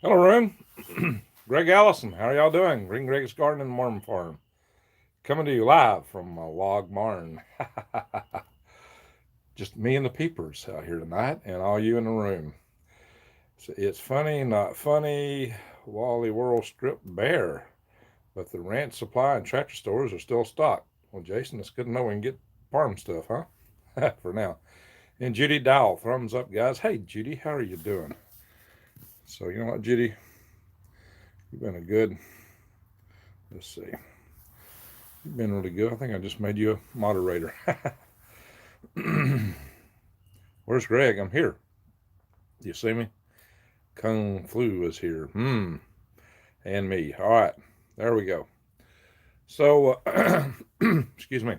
Hello, room. Greg Allison, how are y'all doing? Green Greg's Garden and Worm Farm. Coming to you live from a log barn. Just me and the peepers out here tonight, and all you in the room. So it's funny, not funny. Wally World stripped bare, but the ranch supply and tractor stores are still stocked. Well, Jason, it's good to know we can get farm stuff, huh? For now. And Judy Dowell, thumbs up, guys. Hey, Judy, how are you doing? So, you know what, Judy? You've been a good, let's see, you've been really good. I think I just made you a moderator. Where's Greg? I'm here. Do you see me? Kung Flu is here. And me. All right. There we go. So, excuse me.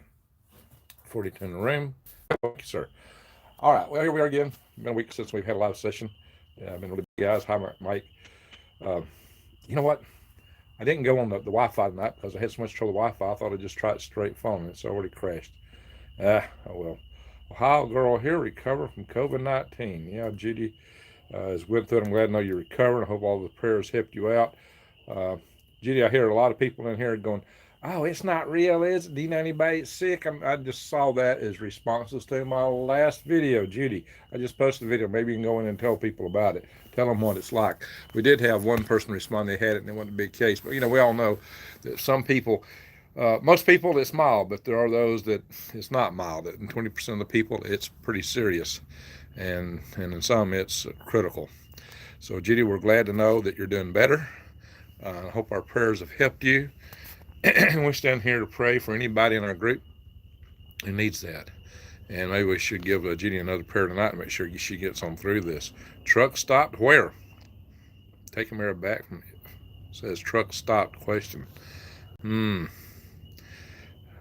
42 in the room. Thank you, sir. All right. Well, here we are again. It's been a week since we've had a live session. Yeah, I've been really busy, guys. Hi, Mike. Uh, you know what? I didn't go on the Wi-Fi tonight because I had so much trouble with Wi-Fi. I thought I'd just try it straight phone. It's already crashed. Oh well. Ohio girl here recover from COVID-19. Yeah, Judy is with it. I'm glad to know you're recovering. I hope all the prayers helped you out. Uh, Judy, I hear a lot of people in here going, "Oh, it's not real, is it? Do you know anybody that's sick?" I just saw that as responses to my last video, Judy. I just posted a video. Maybe you can go in and tell people about it. Tell them what it's like. We did have one person respond. They had it, and it wasn't a big case. But we all know that some people most people it's mild, but there are those that it's not mild. And 20% of the people it's pretty serious, and in some it's critical. So, Judy, we're glad to know that you're doing better. I hope our prayers have helped you. We stand here to pray for anybody in our group who needs that. And maybe we should give Judy another prayer tonight and make sure she gets on through this. Truck stopped where? Take a mirror back from it. Says truck stopped question.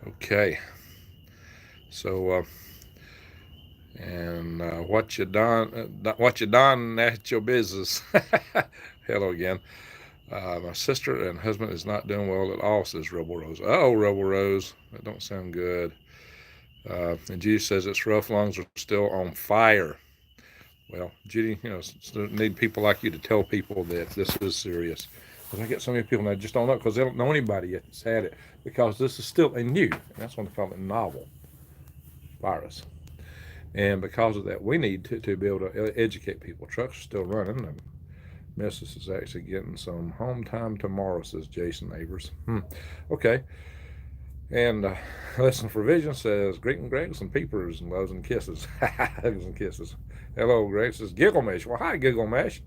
Okay. So, and what you done, that's your business. Hello again. My sister and husband is not doing well at all, says Rebel Rose. Oh, Rebel Rose, that don't sound good. And Judy says its rough lungs are still on fire. Well, Judy, need people like you to tell people that this is serious. Because I get so many people that just don't know because they don't know anybody yet that's had it. Because this is still a new, and that's what they call it, novel virus. And because of that, we need to be able to educate people. Trucks are still running. And Mrs. is actually getting some home time tomorrow, says Jason Avers. Okay. And Lesson for Vision says, greeting Gregs and peepers and loves and kisses. Hugs and kisses. Hello, Greg says, Giggle Mesh. Well, hi, Giggle Mesh.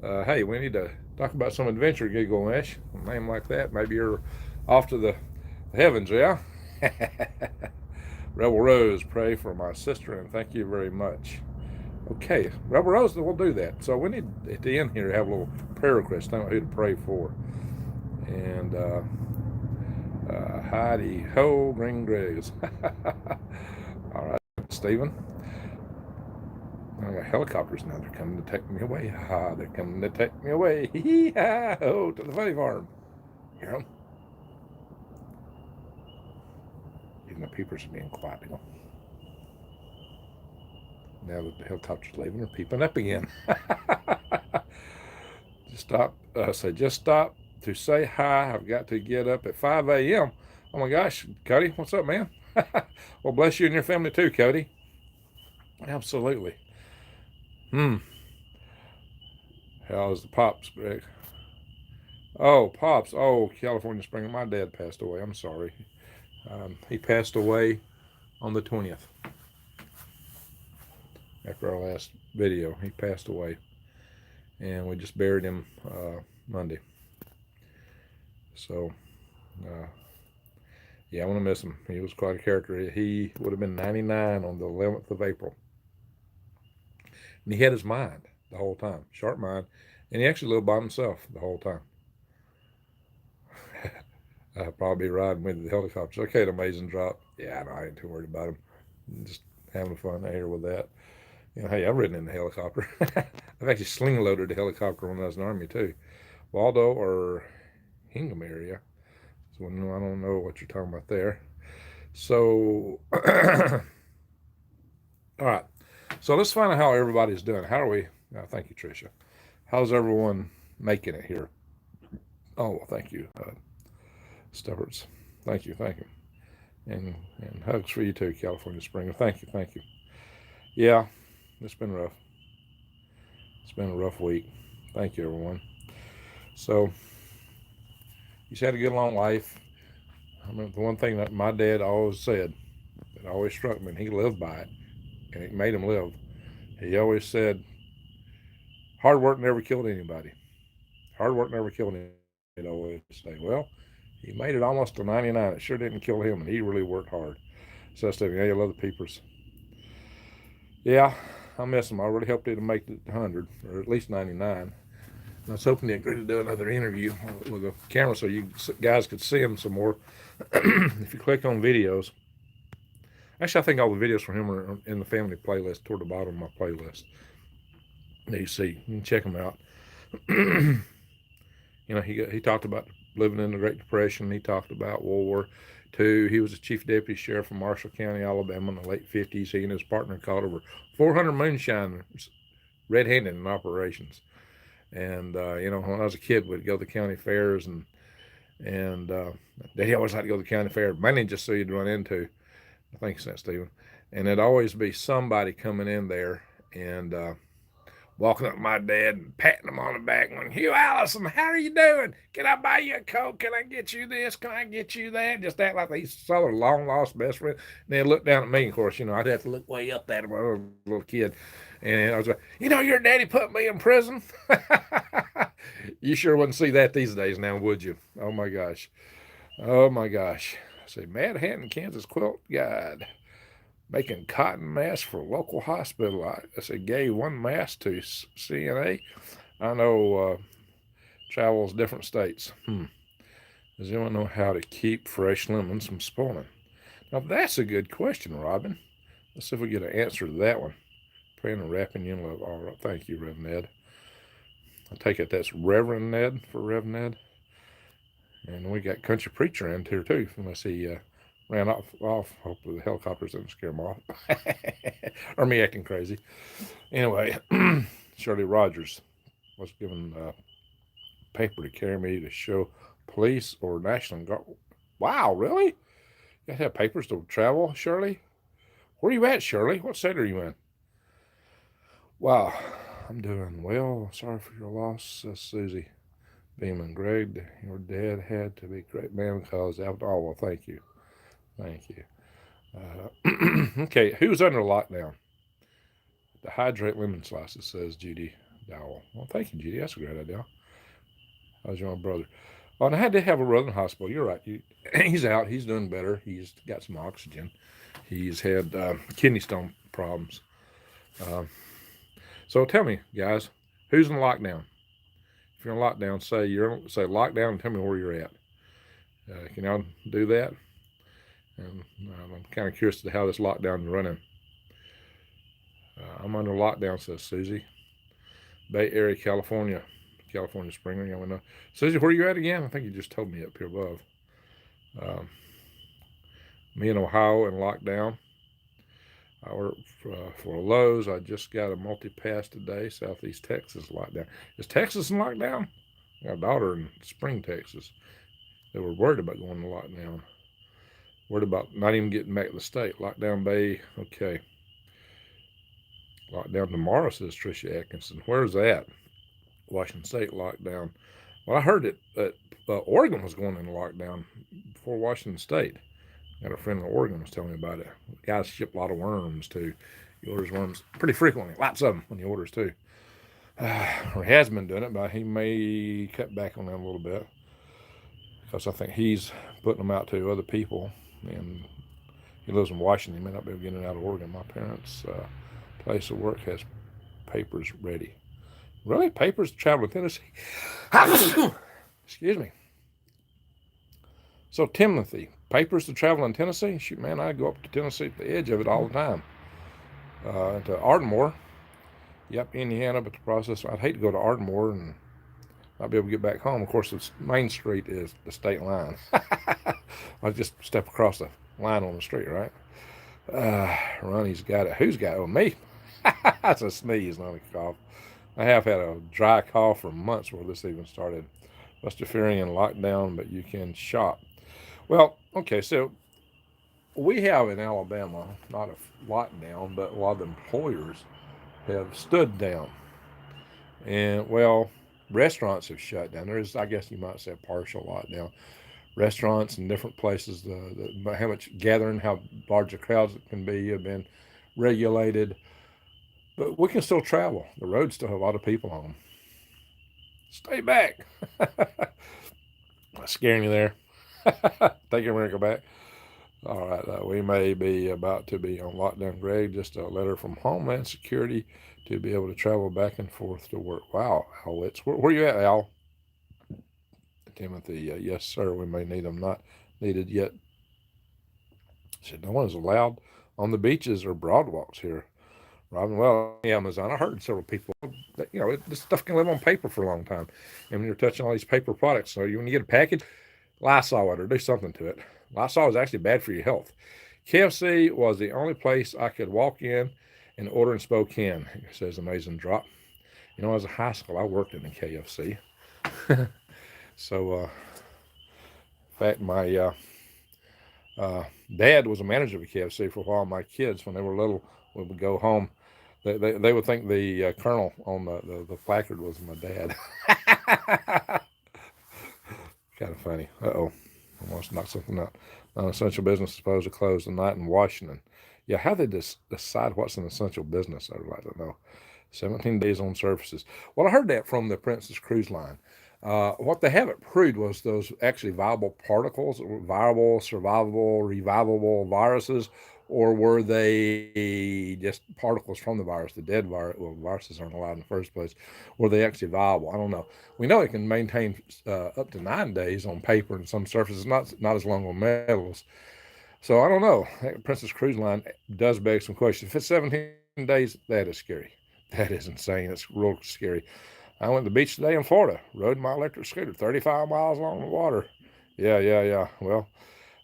Hey, we need to talk about some adventure, Giggle Mesh. A name like that. Maybe you're off to the heavens, yeah? Rebel Rose, pray for my sister and thank you very much. Okay, Rebel Rose, we'll do that. So we need at the end here to have a little prayer request. I don't know who to pray for. And Heidi Ho, Green Gregs. All right, Stephen. I got helicopters now. They're coming to take me away. They're coming to take me away. Hee-haw, to the funny farm. Hear them? Even the peepers are being quiet. Now that the helicopter's leaving, they're peeping up again. Just stop to say hi. I've got to get up at 5 a.m. Oh my gosh, Cody, what's up, man? Well, bless you and your family too, Cody. Absolutely. How's the pops, Greg? Oh, pops. Oh, California Spring. My dad passed away. I'm sorry. He passed away on the 20th. After our last video, he passed away. And we just buried him Monday. So, yeah, I want to miss him. He was quite a character. He would have been 99 on the 11th of April. And he had his mind the whole time, sharp mind. And he actually lived by himself the whole time. I'll probably be riding with the helicopters. Okay, an amazing drop. Yeah, no, I ain't too worried about him. Just having fun here with that. Hey, I've ridden in the helicopter. I've actually sling loaded the helicopter when I was in the Army, too. Waldo or Hingham area. So I don't know what you're talking about there. So, all right. So let's find out how everybody's doing. How are we? Thank you, Tricia. How's everyone making it here. Oh, well, thank you, Stubborts. Thank you, thank you. And hugs for you too, California Springer. Thank you, thank you. Yeah, it's been rough. It's been a rough week. Thank you, everyone. So, he's had a good long life. I mean, the one thing that my dad always said, that always struck me, and he lived by it, and it made him live. He always said, hard work never killed anybody. Hard work never killed anybody. He'd always say, well, he made it almost to 99. It sure didn't kill him, and he really worked hard. So, Stephen, yeah, you love the peepers. Yeah, I miss him. I really hoped he'd make it 100, or at least 99. I was hoping he'd agree to do another interview with a camera so you guys could see him some more. If you click on videos, actually, I think all the videos from him are in the family playlist toward the bottom of my playlist. You see, you can check them out. He talked about living in the Great Depression. He talked about World War II. He was a chief deputy sheriff in Marshall County, Alabama in the late 50s. He and his partner caught over 400 moonshiners red-handed in operations. And, when I was a kid, we'd go to the county fairs, and Daddy always had to go to the county fair, mainly just so you'd run into. I think it's Stephen. And there'd always be somebody coming in there and walking up to my dad and patting him on the back, going, Hugh Allison, how are you doing? Can I buy you a Coke? Can I get you this? Can I get you that? Just act like they saw their long-lost best friend. And they'd look down at me, of course, I'd have to look way up at him when I was a little kid. And I was like, your daddy put me in prison? You sure wouldn't see that these days now, would you? Oh, my gosh. Oh, my gosh. I say, Mad Hatton, Kansas Quilt Guide. Making cotton masks for local hospital. I said, gave one mask to CNA. I know travels different states. Does anyone know how to keep fresh lemons from spoiling? Now, that's a good question, Robin. Let's see if we get an answer to that one. Praying and wrapping you in love. All right, thank you, Reverend Ned. I take it that's Reverend Ned for Reverend Ned. And we got Country Preacher in here, too, unless he ran off. Hopefully the helicopters didn't scare him off. Or me acting crazy. Anyway, Shirley Rogers was given paper to carry me to show police or National Guard. Wow, really? You got to have papers to travel, Shirley? Where are you at, Shirley? What state are you in? Wow, I'm doing well. Sorry for your loss, Susie Beeman. Greg, your dad had to be a great man because after all, well, thank you. Thank you. Okay, who's under lockdown? The hydrate lemon slices, says Judy Dowell. Well, thank you, Judy. That's a great idea. How's your own brother? Oh, and I had to have a brother in the hospital. You're right. He's out. He's doing better. He's got some oxygen. He's had kidney stone problems. So tell me, guys, who's in lockdown? If you're in lockdown, say lockdown and tell me where you're at. Can y'all do that? And I'm kind of curious to how this lockdown is running. I'm under lockdown, says Susie. Bay Area, California Springer. You know. Susie, where are you at again? I think you just told me up here above. Me in Ohio in lockdown. I work for Lowe's. I just got a multi-pass today. Southeast Texas lockdown. Is Texas in lockdown? I got a daughter in Spring, Texas. They were worried about going to lockdown. Worried about not even getting back to the state. Lockdown Bay, okay. Lockdown tomorrow, says Tricia Atkinson. Where's that? Washington State lockdown. Well, I heard that Oregon was going into lockdown before Washington State. Got a friend in Oregon was telling me about it. The guys ship a lot of worms too. He orders worms pretty frequently, lots of them when he orders too. Or he has been doing it, but he may cut back on them a little bit because I think he's putting them out to other people. And he lives in Washington. He may not be able to get it out of Oregon. My parents' place of work has papers ready. Really? Papers to travel to Tennessee? Excuse me. So, Timothy, papers to travel in Tennessee? Shoot, man, I go up to Tennessee at the edge of it all the time. To Ardmore. Yep, Indiana, but the process, I'd hate to go to Ardmore and not be able to get back home. Of course, the main street is the state line. I'll just step across the line on the street, right? Ronnie's got it. Who's got it? Oh, me. That's a sneeze, not a cough. I have had a dry cough for months before this even started. Must have fearing in lockdown, but you can shop. Well, okay, so we have in Alabama not a lockdown, but a lot of employers have stood down. And well, restaurants have shut down. There is, I guess you might say, a partial lockdown. Restaurants and different places, how much gathering, how large the crowds can be, have been regulated. But we can still travel. The roads still have a lot of people on them. Stay back. Scaring you there. Take your wrinkle back. All right, we may be about to be on lockdown, Greg. Just a letter from Homeland Security to be able to travel back and forth to work. Wow, Al, where you at, Al? Timothy, yes, sir. We may need them. Not needed yet. Said no one is allowed on the beaches or broadwalks here. Robin, well, Amazon. I heard several people that this stuff can live on paper for a long time, and when you're touching all these paper products, so when you get a package, Lysol it or do something to it. Lysol is actually bad for your health. KFC was the only place I could walk in and order in Spokane. It says Amazing Drop. As a high school, I worked in the KFC. So, in fact, my dad was a manager of a KFC for a while. My kids, when they were little, would go home. They would think the colonel on the placard was my dad. Kind of funny. Uh-oh. Almost knocked something out. Non-essential business is supposed to close tonight in Washington. Yeah, how they decide what's an essential business, I'd like to know. 17 days on services. Well, I heard that from the Princess Cruise Line. What they haven't proved was those actually viable particles, viable, survivable, revivable viruses, or were they just particles from the virus, the dead virus? Well, viruses aren't allowed in the first place. Were they actually viable? I don't know. We know it can maintain up to 9 days on paper and some surfaces, not as long on metals. So I don't know. Princess Cruise Line does beg some questions. If it's 17 days, that is scary. That is insane. It's real scary. I went to the beach today in Florida, rode my electric scooter, 35 miles along the water. Yeah. Well,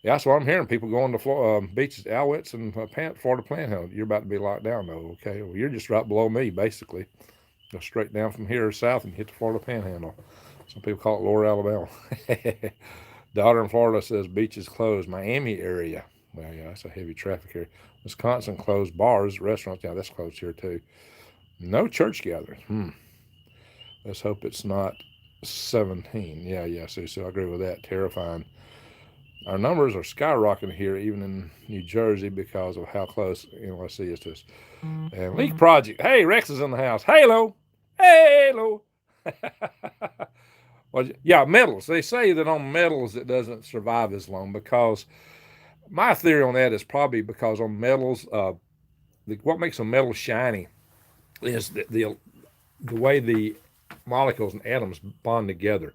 yeah, that's what I'm hearing. People going to beaches, Owlets, and Florida Panhandle. You're about to be locked down, though, okay? Well, you're just right below me, basically. Go straight down from here south and hit the Florida Panhandle. Some people call it Lower Alabama. Daughter in Florida says beaches closed. Miami area. Well, yeah, that's a heavy traffic area. Wisconsin closed bars, restaurants. Yeah, that's closed here, too. No church gatherings. Let's hope it's not 17. Yeah, so I agree with that. Terrifying. Our numbers are skyrocketing here, even in New Jersey, because of how close NYC is to us. And Leak Project. Hey, Rex is in the house. Halo. Well, yeah, metals. They say that on metals it doesn't survive as long because my theory on that is probably because on metals, what makes a metal shiny is the way the molecules and atoms bond together.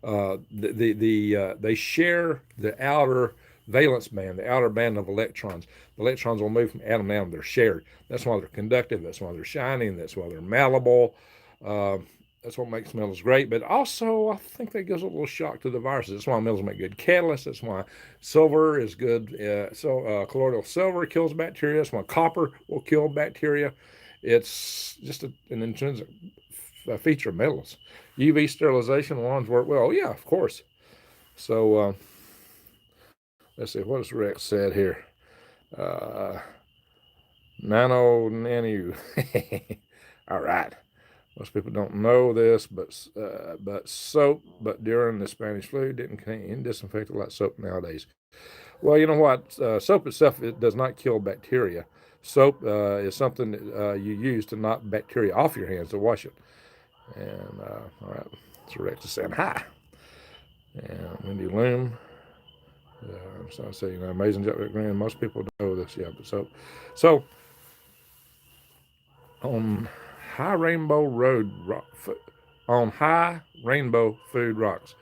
They share the outer valence band, the outer band of electrons. The electrons will move from atom to atom. They're shared. That's why they're conductive. That's why they're shining. That's why they're malleable. That's what makes metals great. But also, I think that gives a little shock to the viruses. That's why metals make good catalysts. That's why silver is good. Colloidal silver kills bacteria. That's why copper will kill bacteria. It's just an intrinsic feature of metals. UV sterilization ones work well. Yeah, of course. So let's see. What has Rex said here? Nanu. All right. Most people don't know this, but soap, but during the Spanish flu, didn't contain disinfectant like soap nowadays. Well, you know what? Soap itself, it does not kill bacteria. Soap is something that you use to knock bacteria off your hands to wash it. And all right, so Rex is saying hi. And Wendy Loom. So I say, amazing job, Green. Most people know this, yeah. But so on High Rainbow Road, on High Rainbow Food Rocks.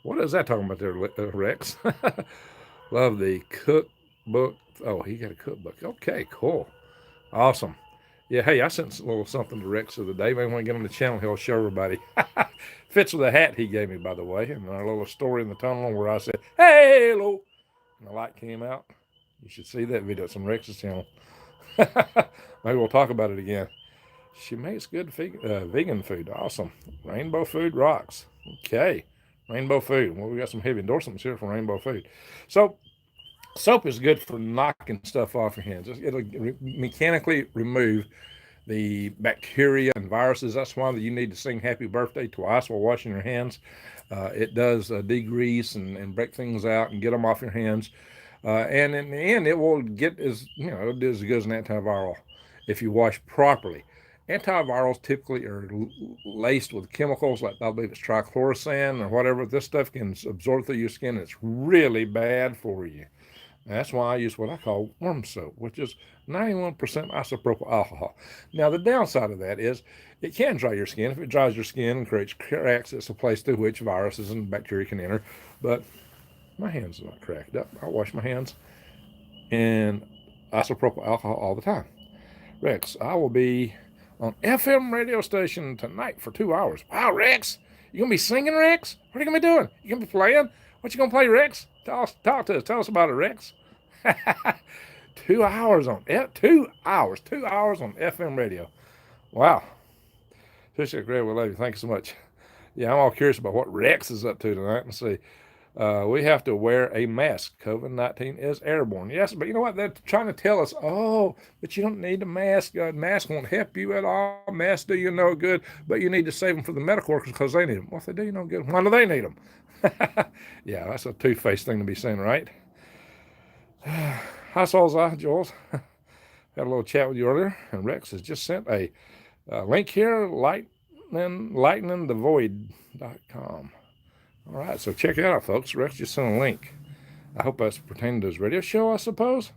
What is that talking about there, Rex? Love the cookbook. Oh, he got a cookbook. Okay, cool. Awesome. Yeah, hey, I sent a little something to Rex the other day. Maybe when I get on the channel, he'll show everybody. Fits with the hat he gave me, by the way. And our little story in the tunnel where I said, hey, hello. And the light came out. You should see that video. It's on Rex's channel. Maybe we'll talk about it again. She makes good vegan food. Awesome. Rainbow Food rocks. Okay. Rainbow Food. Well, we got some heavy endorsements here for Rainbow Food. So, soap is good for knocking stuff off your hands. It'll mechanically remove the bacteria and viruses. That's why you need to sing happy birthday twice while washing your hands. It does degrease and break things out and get them off your hands. And in the end, it will get it does as good as an antiviral if you wash properly. Antivirals typically are laced with chemicals like I believe it's trichlorosan or whatever. This stuff can absorb through your skin. It's really bad for you. That's why I use what I call worm soap, which is 91% isopropyl alcohol. Now, the downside of that is it can dry your skin. If it dries your skin and creates cracks, it's a place through which viruses and bacteria can enter. But my hands are not cracked up. I wash my hands in isopropyl alcohol all the time. Rex, I will be on FM radio station tonight for 2 hours. Wow, Rex, you gonna be singing, Rex? What are you gonna be doing? You gonna be playing? What you gonna play, Rex? Talk to us. Tell us about it, Rex. 2 hours on 2 hours on FM radio. Wow. Fisher, great, we love you. Thank you so much. Yeah, I'm all curious about what Rex is up to tonight. Let's see. We have to wear a mask. COVID-19 is airborne. Yes, but you know what? They're trying to tell us, oh, but you don't need a mask. Mask won't help you at all. Masks do you no good, but you need to save them for the medical workers because they need them. Well, if they do you no good, why do they need them? Yeah, that's a two-faced thing to be saying, right? Hi, Soulseye, Jules. Had a little chat with you earlier, and Rex has just sent a link here, lightningthevoid.com. All right, so check it out, folks. Rex just sent a link. I hope that's pertaining to his radio show, I suppose.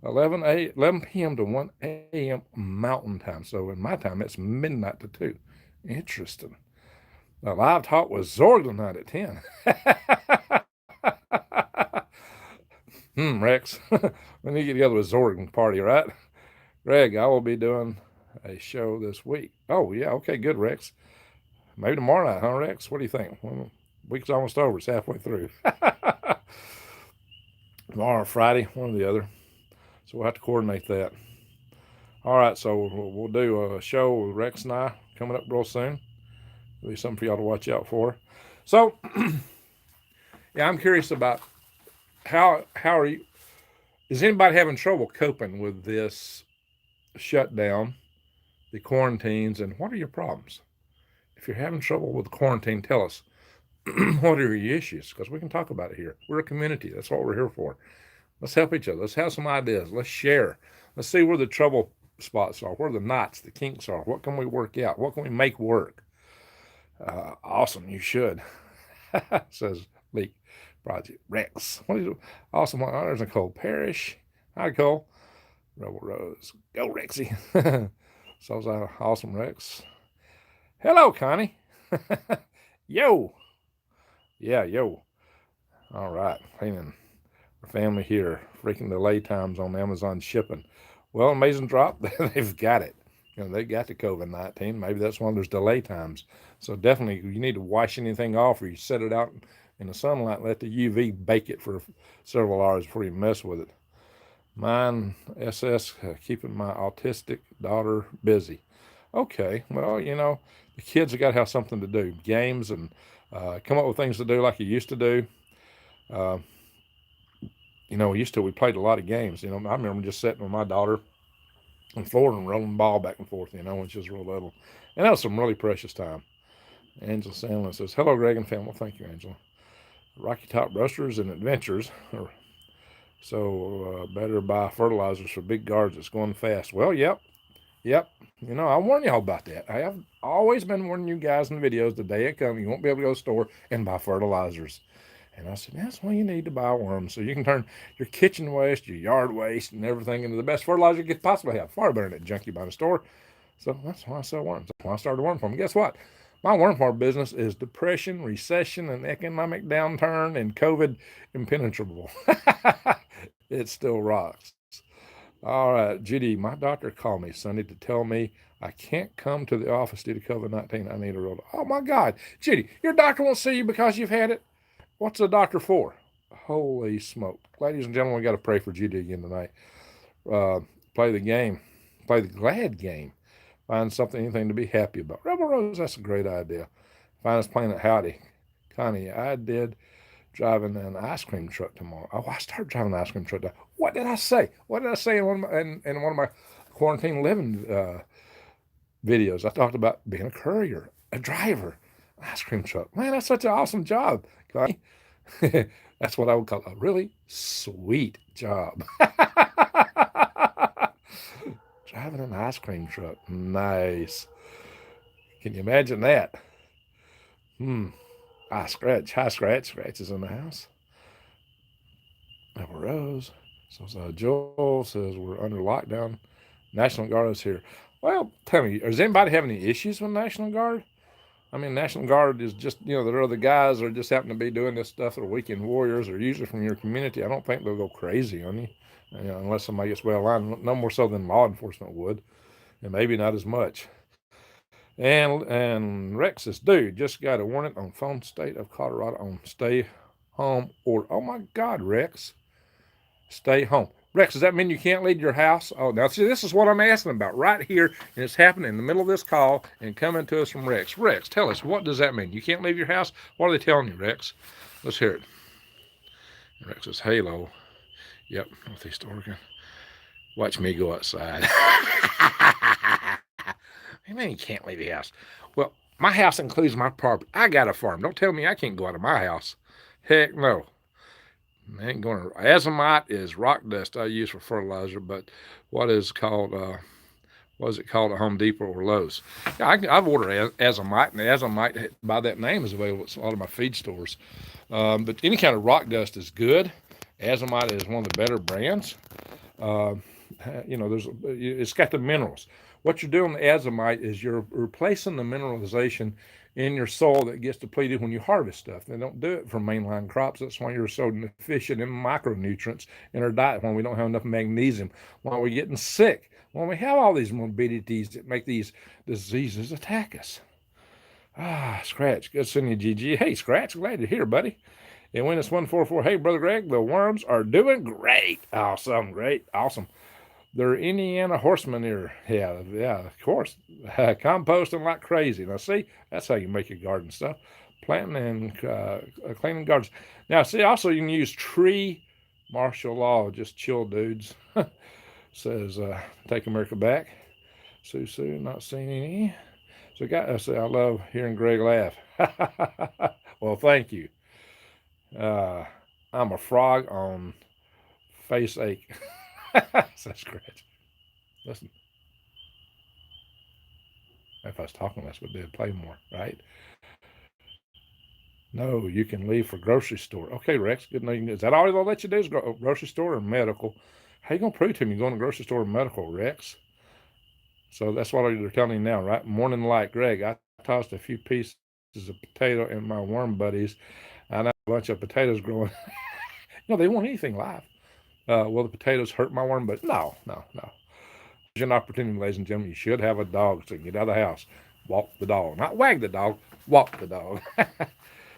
11 p.m. to 1 a.m. Mountain Time. So in my time, it's midnight to 2. Interesting. A live talk with Zorg tonight at 10. Rex. We need to get together with Zorg and party, right? Greg, I will be doing a show this week. Oh, yeah, okay, good, Rex. Maybe tomorrow night, huh, Rex? What do you think? Well, week's almost over. It's halfway through. Tomorrow or Friday, one or the other. So we'll have to coordinate that. All right, so we'll do a show with Rex and I coming up real soon. It'll be something for y'all to watch out for. So, yeah, I'm curious about how are you? Is anybody having trouble coping with this shutdown, the quarantines, and what are your problems? If you're having trouble with the quarantine, tell us. What are your issues? Because we can talk about it here. We're a community. That's what we're here for. Let's help each other. Let's have some ideas. Let's share. Let's see where the trouble spots are, where the knots, the kinks are. What can we work out? What can we make work? Awesome. You should, says Leak Project Rex. What is it? Awesome. There's Nicole Parrish. Hi, Nicole. Rebel Rose. Go, Rexy. So awesome, Rex. Hello, Connie. Yo. Yeah, yo. All right. Cleaning our family here. Freaking delay times on Amazon shipping. Well, amazing drop. They've got it. They got the COVID-19. Maybe that's one of those delay times. So definitely you need to wash anything off or you set it out in the sunlight, let the UV bake it for several hours before you mess with it. Mine, SS, keeping my autistic daughter busy. Okay, well, the kids have got to have something to do. Games and come up with things to do like you used to do. We played a lot of games. I remember just sitting with my daughter on the floor and rolling the ball back and forth, when she was real little. And that was some really precious time. Angela Sandlin says, hello, Greg and family. Thank you, Angela. Rocky Top Roasters and Adventures. So better buy fertilizers for big gardens. It's going fast. Well, yep. I warn y'all about that. I have always been warning you guys in the videos, the day it comes, you won't be able to go to the store and buy fertilizers. And I said, that's why you need to buy worms. So you can turn your kitchen waste, your yard waste, and everything into the best fertilizer you could possibly have. Far better than that junk you buy in the store. So that's why I sell worms. That's why I started a worm farm. Guess what? My worm farm business is depression, recession, and economic downturn, and COVID impenetrable. It still rocks. All right, Judy, my doctor called me Sunday to tell me I can't come to the office due to COVID-19. I need a real. Oh, my God. Judy, your doctor won't see you because you've had it? What's the doctor for? Holy smoke. Ladies and gentlemen, we got to pray for Judy again tonight. Play the game. Play the glad game. Find something, anything to be happy about. Rebel Rose, that's a great idea. Find us playing at Howdy. Connie, I did driving an ice cream truck tomorrow. Oh, I started driving an ice cream truck. What did I say? What did I say in one of my quarantine living videos? I talked about being a courier, a driver, an ice cream truck. Man, that's such an awesome job. That's what I would call a really sweet job. Driving an ice cream truck. Nice. Can you imagine that? High scratch is in the house. Never rose. So Joel says we're under lockdown. National Guard is here. Well, tell me, does anybody have any issues with National Guard? I mean, National Guard is just, there are other guys that just happen to be doing this stuff. They're weekend warriors. They're usually from your community. I don't think they'll go crazy on you, unless somebody gets well aligned. No more so than law enforcement would, and maybe not as much. And Rex says, dude, just got a warning on phone state of Colorado on stay home order. Oh my God, Rex, stay home. Rex, does that mean you can't leave your house? Oh, now see, this is what I'm asking about right here, and it's happening in the middle of this call and coming to us from Rex. Rex, tell us, what does that mean? You can't leave your house? What are they telling you, Rex? Let's hear it. Rex says, Halo. Yep, Northeast Oregon. Watch me go outside. Hey, man, you can't leave the house. Well, my house includes my property. I got a farm. Don't tell me I can't go out of my house. Heck no. I ain't going to. Azomite is rock dust I use for fertilizer, but what is it called at Home Depot or Lowe's? Yeah, I've ordered Azomite, and the Azomite by that name is available at a lot of my feed stores. But any kind of rock dust is good. Azomite is one of the better brands. It's got the minerals. What you're doing with azomite is you're replacing the mineralization in your soil that gets depleted when you harvest stuff. They don't do it for mainline crops. That's why you're so deficient in micronutrients in our diet, when we don't have enough magnesium, why we're getting sick, when we have all these morbidities that make these diseases attack us. Scratch, good seeing you, GG. Hey, Scratch, glad you're here, buddy. And when it's 144, hey, Brother Greg, the worms are doing great. Awesome, great, awesome. They're Indiana horsemen here. Yeah, of course. Composting like crazy. Now, see, that's how you make your garden stuff. Planting and cleaning gardens. Now, see, also you can use tree martial law. Just chill, dudes. Says, take America back. Sue, not seeing any. So, I love hearing Greg laugh. Well, thank you. I'm a frog on face ache. That's great. Listen, if I was talking less, we'd be able to play more, right? No, you can leave for grocery store. Okay, Rex, good news. Is that all they'll let you do is go grocery store or medical? How you going to prove to me you're going to grocery store or medical, Rex? So that's what they're telling you now, right? Morning light, Greg, I tossed a few pieces of potato in my worm buddies. I know a bunch of potatoes growing. They won't eat anything live. Will the potatoes hurt my worm? But no. There's an opportunity, ladies and gentlemen. You should have a dog, so you can get out of the house, walk the dog, not wag the dog, walk the dog.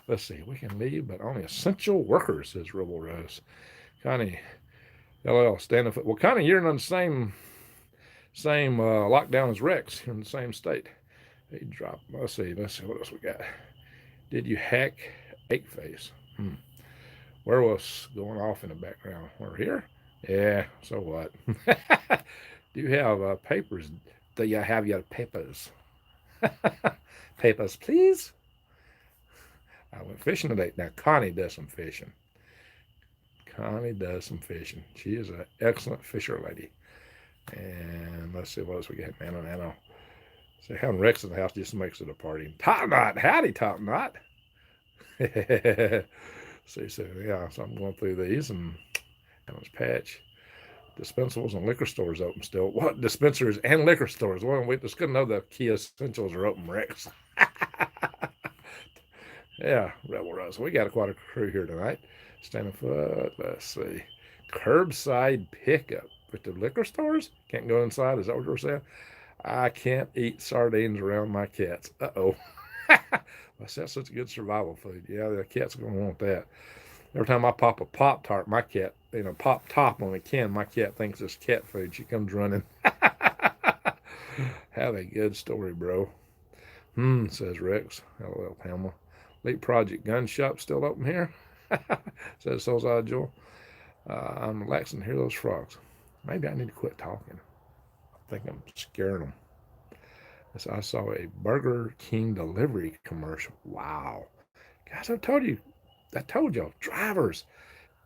Let's see, we can leave, but only essential workers, says Rebel Rose. Connie, LL, stand up. Well, Connie, you're in the same lockdown as Rex. You're in the same state. He dropped. Let's see what else we got. Did you hack Ache Face? Where was going off in the background? We're here? Yeah, so what? Do you have papers? Do you have your papers? Papers, please? I went fishing today. Now, Connie does some fishing. She is an excellent fisher lady. And let's see what else we got. Nano. So having Rex in the house just makes it a party. Top Knot. Howdy, Top Knot. So I'm going through these, and that was Patch. Dispensables and liquor stores open still. What? Dispensers and liquor stores? Well, it's good to know the key essentials are open, Rex. Yeah, Rebel Rose. We got quite a crew here tonight. Standing foot. Let's see. Curbside pickup with the liquor stores? Can't go inside? Is that what you're saying? I can't eat sardines around my cats. Uh-oh. That's such a good survival food. Yeah, the cat's going to want that. Every time I pop a Pop-Tart, my cat, pop top on a can, my cat thinks it's cat food. She comes running. Have a good story, bro. Says Rex. LOL, Pamela. Late Project Gun Shop still open here? Says Soulside Joel. I'm relaxing to hear those frogs. Maybe I need to quit talking. I think I'm scaring them. So I saw a Burger King delivery commercial. Wow. Guys, I told y'all, drivers,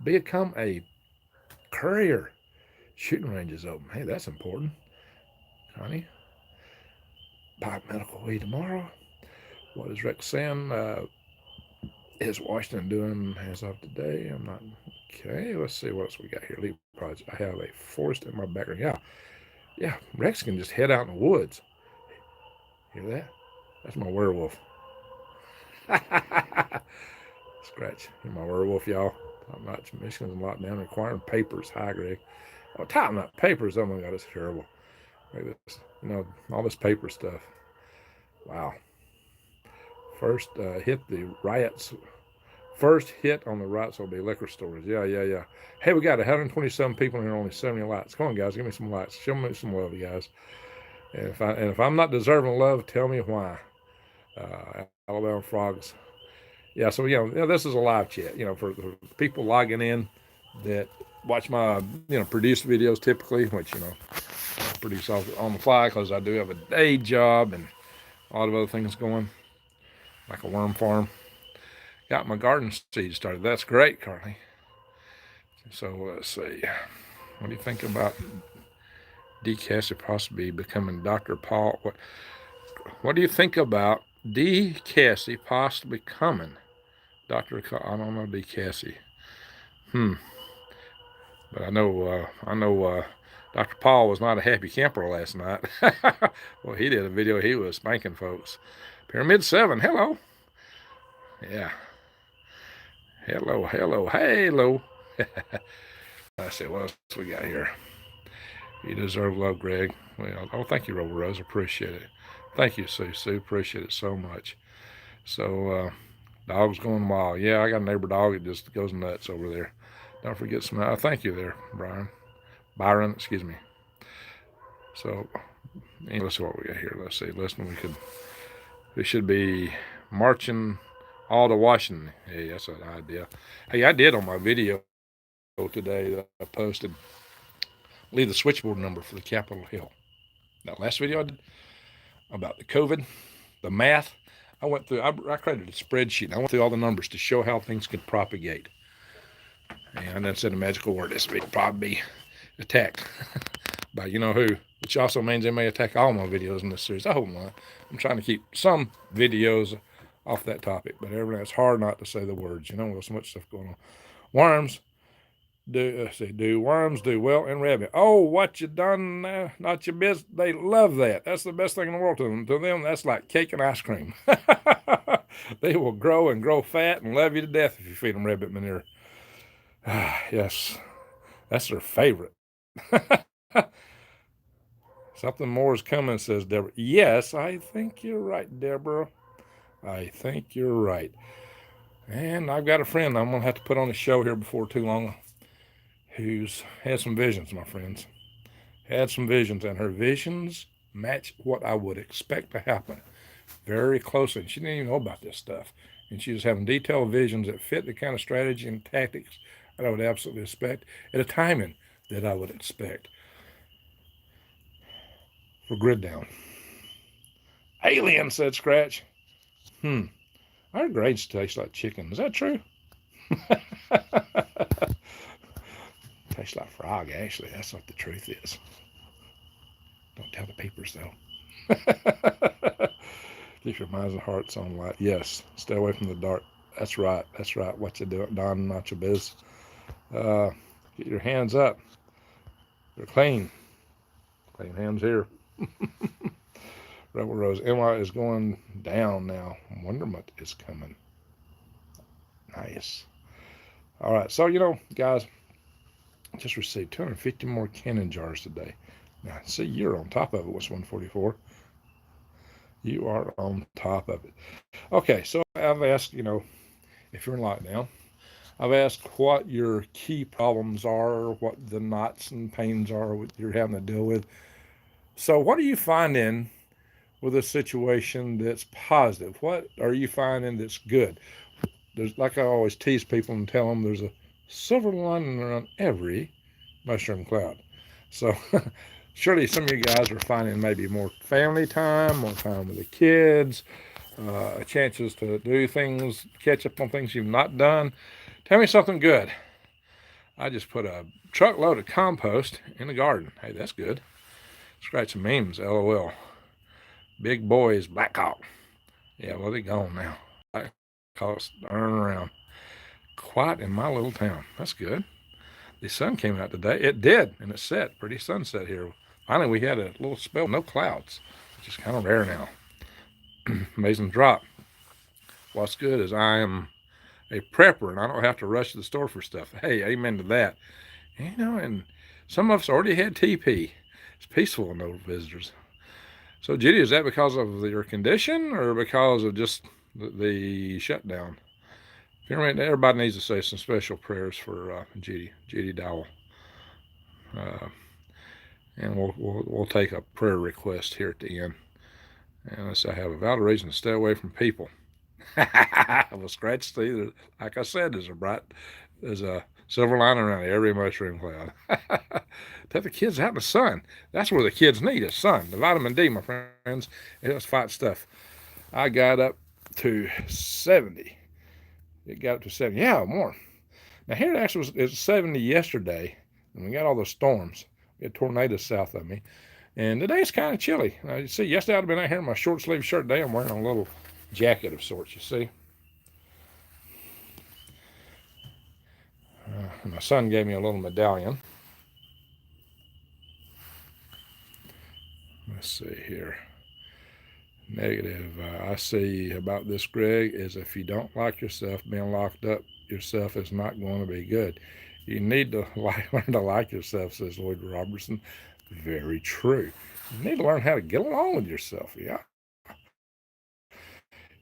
become a courier. Shooting range is open. Hey, that's important. Honey, pipe medical weed tomorrow. What is Rex saying? Is Washington doing as of today? I'm not. Okay, let's see what else we got here. Leap project. I have a forest in my background. Yeah. Rex can just head out in the woods. Hear that? That's my werewolf. Scratch. Hear my werewolf, y'all. Top notch. Michigan's locked down requiring papers. Hi, Greg. Oh, top notch papers. Oh my God, it's terrible. Like this, all this paper stuff. Wow. First hit the riots. First hit on the riots will be liquor stores. Yeah. Hey, we got 127 people and only 70 likes. Come on, guys, give me some likes. Show me some love, you guys. And if I'm not deserving of love, tell me why. Alabama frogs. Yeah, so this is a live chat. For people logging in that watch my produced videos typically, which I produce on the fly because I do have a day job and a lot of other things going, like a worm farm. Got my garden seed started. That's great, Carly. So let's see. What do you think about D. Cassie possibly becoming Dr. Paul? What do you think about D. Cassie possibly becoming Dr. I don't know D. Cassie. But I know Dr. Paul was not a happy camper last night. Well, he did a video. He was spanking folks. Pyramid 7, hello. Yeah. Hello. Let's see, what else we got here? You deserve love, Greg. Well, thank you, Rover Rose. Appreciate it. Thank you, Sue. Appreciate it so much. So, dog's going wild. Yeah, I got a neighbor dog that just goes nuts over there. Don't forget some. Thank you there, Byron, excuse me. So, let's see what we got here. Let's see. Listen, we should be marching all to Washington. Hey, that's an idea. Hey, I did on my video today that I posted. Leave the switchboard number for the Capitol Hill. That last video I did about the COVID, the math, I went through, I created a spreadsheet. I went through all the numbers to show how things could propagate. And then said a magical word. This would probably be attacked by you know who, which also means they may attack all my videos in this series. I hope not. I'm trying to keep some videos off that topic, but it's hard not to say the words. There's so much stuff going on. Worms do worms do well in rabbit? Oh, what you done? Not your business. They love that. That's the best thing in the world to them. To them, that's like cake and ice cream. They will grow and grow fat and love you to death if you feed them rabbit manure. Yes, that's their favorite. Something more is coming, says Deborah. Yes, I think you're right, Deborah. I think you're right. And I've got a friend I'm going to have to put on a show here before too long who's had some visions, my friends. Had some visions, and her visions match what I would expect to happen very closely. She didn't even know about this stuff. And she was having detailed visions that fit the kind of strategy and tactics that I would absolutely expect at a timing that I would expect for grid down. Alien, said Scratch. Our grades taste like chicken. Is that true? Tastes like frog, actually. That's what the truth is. Don't tell the peepers, though. Keep your minds and hearts on light. Yes, stay away from the dark. That's right. What you do, Don, not your biz. Get your hands up. They're clean. Clean hands here. Rebel Rose. NY is going down now. Wonderment is coming. Nice. All right. So, guys, just received 250 more cannon jars today. Now, see, you're on top of it. What's 144? You are on top of it. Okay. So I've asked, if you're in lockdown, I've asked what your key problems are, what the knots and pains are you're having to deal with. So what are you finding with a situation that's positive? What are you finding that's good? There's, like I always tease people and tell them, there's a silver lining around every mushroom cloud. So surely some of you guys are finding maybe more family time, more time with the kids, chances to do things, catch up on things you've not done. Tell me something good. I just put a truckload of compost in the garden. Hey, that's good. Scratch some memes, LOL. Big boys, Black Hawk. Yeah, well, they're gone now. Black Hawks running around. Quiet in my little town. That's good. The sun came out today. It did, and it set. Pretty sunset here. Finally, we had a little spell, no clouds, which is kind of rare now. Amazing drop. What's good is I am a prepper, and I don't have to rush to the store for stuff. Hey, amen to that. And some of us already had TP. It's peaceful with no visitors. So, Judy, is that because of your condition or because of just the shutdown? Everybody needs to say some special prayers for Judy Dowell. And we'll take a prayer request here at the end. And let's say, I have a valid reason to stay away from people. Well, scratch the, like I said, there's a silver lining around every mushroom cloud. Take the kids out in the sun. That's where the kids need is sun. The vitamin D, my friends. It was fight stuff. I got up to 70. It got up to 70. Yeah, more. Now here it actually was 70 yesterday, and we got all the storms. We had tornadoes south of me. And today's kind of chilly. Now, you see, yesterday I'd been out here in my short sleeve shirt. Today I'm wearing a little jacket of sorts, you see. My son gave me a little medallion. Let's see here. Negative I see about this, Greg, is if you don't like yourself, being locked up yourself is not going to be good. You need to learn to like yourself, says Lloyd Robertson. Very true. You need to learn how to get along with yourself. Yeah.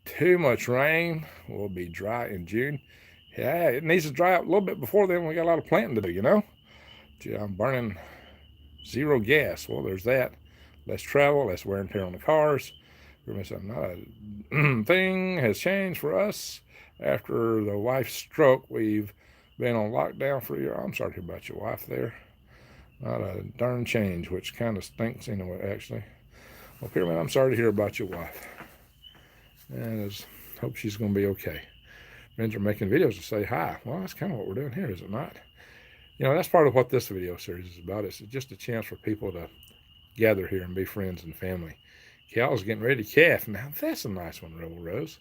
Too much rain will be dry in June. Yeah, it needs to dry out a little bit before then. We got a lot of planting to do, you know? I'm burning zero gas. Well, there's that. Less travel, less wear and tear on the cars. Not a thing has changed for us after the wife's stroke. We've been on lockdown for a year. I'm sorry to hear about your wife there. Not a darn change, which kind of stinks anyway, actually. Well, Pyramid, I'm sorry to hear about your wife. And I hope she's going to be okay. Friends are making videos to say hi. Well, that's kind of what we're doing here, is it not? That's part of what this video series is about. It's just a chance for people to gather here and be friends and family. Cal's getting ready to calf. Now, that's a nice one, Rebel Rose.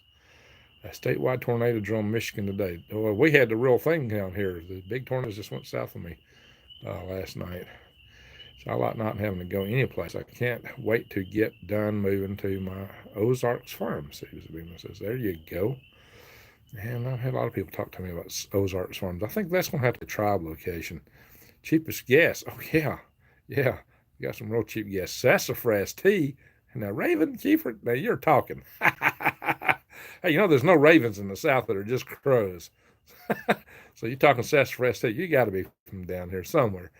A statewide tornado drove Michigan today. Well, we had the real thing down here. The big tornadoes just went south of me last night. So I like not having to go any place. I can't wait to get done moving to my Ozarks farm. Susan says, there you go. And I've had a lot of people talk to me about Ozarks farms. I think that's going to have to be a tribe location. Cheapest gas. Oh, yeah. Yeah. You got some real cheap gas. Sassafras tea. Now, Raven, Kiefer, now you're talking. Hey, there's no ravens in the South that are just crows. So you're talking sassafras tea. You got to be from down here somewhere.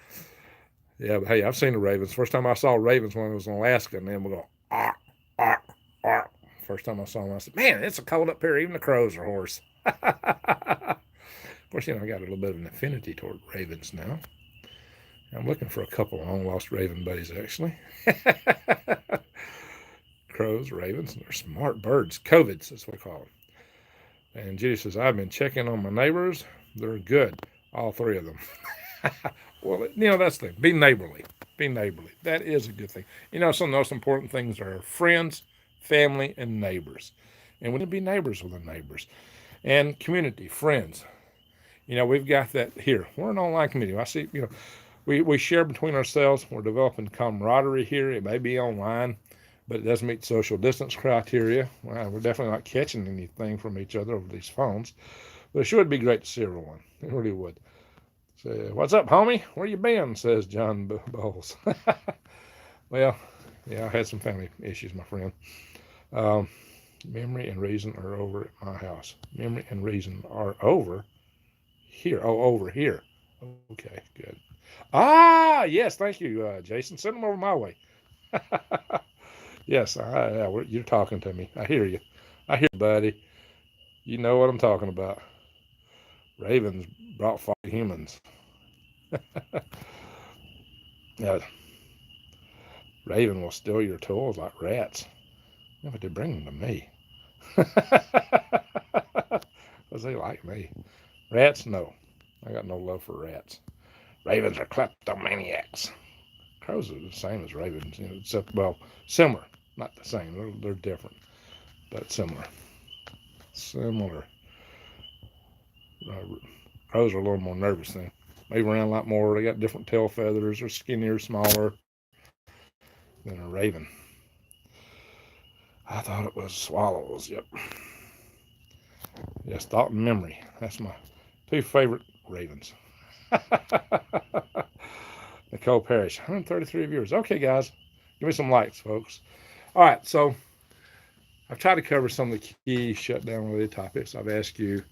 Yeah, but hey, I've seen the ravens. First time I saw ravens when I was in Alaska, and then we'll go, ark, ark, ark. First time I saw them, I said, man, it's a cold up here. Even the crows are hoarse. Of course, I got a little bit of an affinity toward ravens now. I'm looking for a couple of long-lost raven buddies, actually. Crows, ravens, they're smart birds. COVIDs, that's what we call them. And Judy says, I've been checking on my neighbors. They're good, all three of them. Well, that's the thing. Be neighborly. Be neighborly. That is a good thing. Some of the most important things are friends, family, and neighbors. And we need to be neighbors with our neighbors. And community, friends. We've got that here. We're an online community. I see, we share between ourselves. We're developing camaraderie here. It may be online, but it doesn't meet social distance criteria. Well, we're definitely not catching anything from each other over these phones. But it sure would be great to see everyone. It really would. So, what's up, homie? Where you been? Says John Bowles. Well, yeah, I had some family issues, my friend. Memory and reason are over at my house. Memory and reason are over here. Oh, over here. Okay, good. Ah, yes, thank you, Jason. Send them over my way. Yes, you're talking to me. I hear you. I hear you, buddy. You know what I'm talking about. Ravens brought fire to humans. Yeah, Raven will steal your tools like rats. Yeah, but they bring them to me. Because they like me. Rats, no. I got no love for rats. Ravens are kleptomaniacs. Crows are the same as ravens, except, well, similar. Not the same. They're different, but similar. Similar. Uh, Crows are a little more nervous thing. Move around a lot more. They got different tail feathers. They're skinnier, smaller than a raven. I thought it was swallows. Yep. Yes, thought and memory. That's my two favorite ravens. Nicole Parrish, 133 viewers. Okay, guys, give me some likes, folks. All right, so I've tried to cover some of the key shutdown-related topics. I've asked you,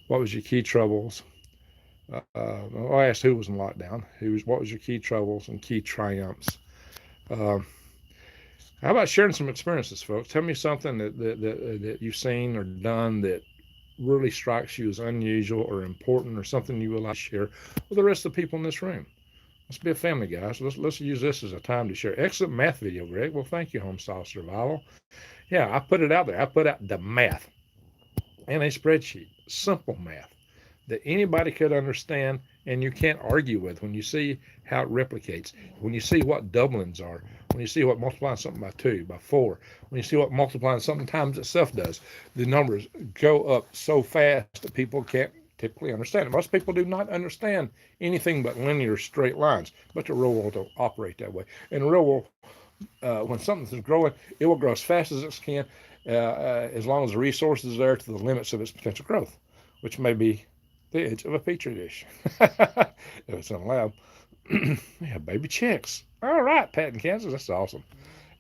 what was your key troubles? I asked who was in lockdown. What was your key troubles and key triumphs? Uh, how about sharing some experiences, folks? Tell me something that you've seen or done that really strikes you as unusual or important, or something you would like to share with the rest of the people in this room. Let's be a family, guys. Let's use this as a time to share. Excellent math video, Greg. Well, thank you, Homestyle Survival. Yeah, I put it out there. I put out the math in a spreadsheet, simple math that anybody could understand and you can't argue with when you see how it replicates, when you see what doublings are, when you see what multiplying something by 2, by 4, when you see what multiplying something times itself does. The numbers go up so fast that people can't typically understand it. Most people do not understand anything but linear straight lines, but the real world don't operate that way. In the real world, when something is growing, it will grow as fast as it can, as long as the resources are there to the limits of its potential growth, which may be the edge of a petri dish. If it's in a lab. We have baby chicks. All right, Pat in Kansas. That's awesome.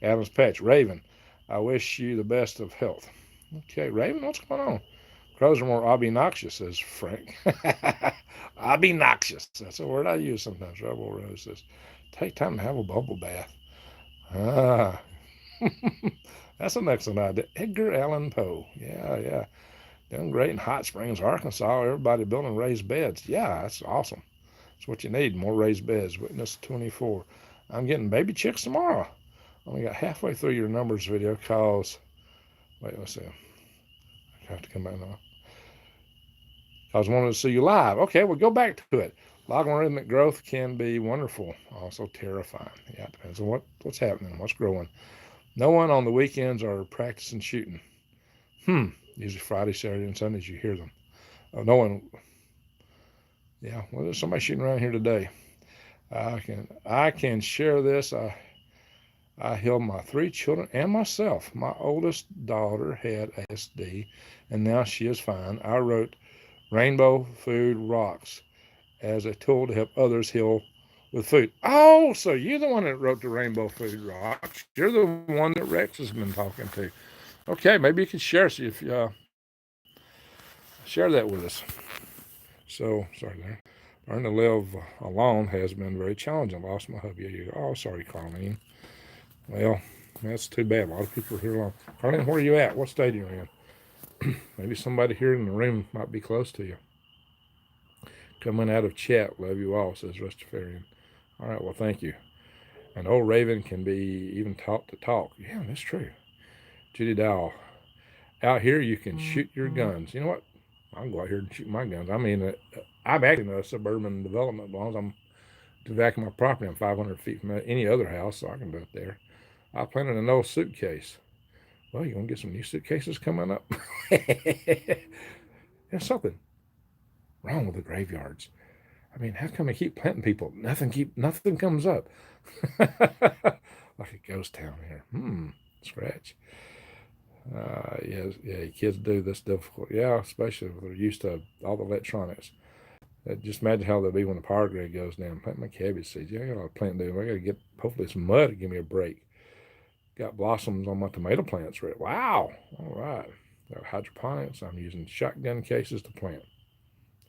Adam's Patch. Raven, I wish you the best of health. Okay, Raven, what's going on? Crows are more obnoxious, says Frank. Obnoxious. That's a word I use sometimes. Rebel Rose says, take time to have a bubble bath. Ah, that's an excellent idea. Edgar Allan Poe. Yeah, yeah. Doing great in Hot Springs, Arkansas. Everybody building raised beds. Yeah, that's awesome. That's what you need, more raised beds. Witness 24. I'm getting baby chicks tomorrow. Only got halfway through your numbers video because, wait, let's see. I have to come back now. I was wanting to see you live. Okay, well, go back to it. Logarithmic growth can be wonderful, also terrifying. Yeah, it depends on what's happening, what's growing. No one on the weekends are practicing shooting. Usually Friday, Saturday, and Sundays you hear them. No one. Yeah, well, there's somebody shooting around here today. I can share this. I held my 3 children and myself. My oldest daughter had ASD, and now she is fine. I wrote Rainbow Food Rocks as a tool to help others heal with food. Oh, so you're the one that wrote the Rainbow Food Rocks. You're the one that Rex has been talking to. Okay, maybe you could share share that with us. So, sorry there. Learning to live alone has been very challenging. I lost my hubby. Oh, sorry, Colleen. Well, that's too bad. A lot of people are here alone. Colleen, where are you at? What state are you in? Maybe somebody here in the room might be close to you. Coming out of chat. Love you all, says Rustafarian. All right, well, thank you. An old raven can be even taught to talk. Yeah, that's true. Judy Dow. Out here, you can shoot your guns. You know what? I'll go out here and shoot my guns. I mean, I'm actually in a suburban development. As long as I'm to vacuum my property, I'm 500 feet from any other house, so I can do it there. I planted an old suitcase. Well, you gonna get some new suitcases coming up? There's something wrong with the graveyards. I mean, how come they keep planting people? Nothing comes up. Like a ghost town here. Scratch. Yeah, kids do this difficult. Yeah, especially if they're used to all the electronics. Just imagine how they'll be when the power grid goes down. Plant my cabbage seeds. Yeah, I got a lot of plant to do. I got to get hopefully some mud to give me a break. Got blossoms on my tomato plants. Right? Wow. All right. Got hydroponics. I'm using shotgun cases to plant.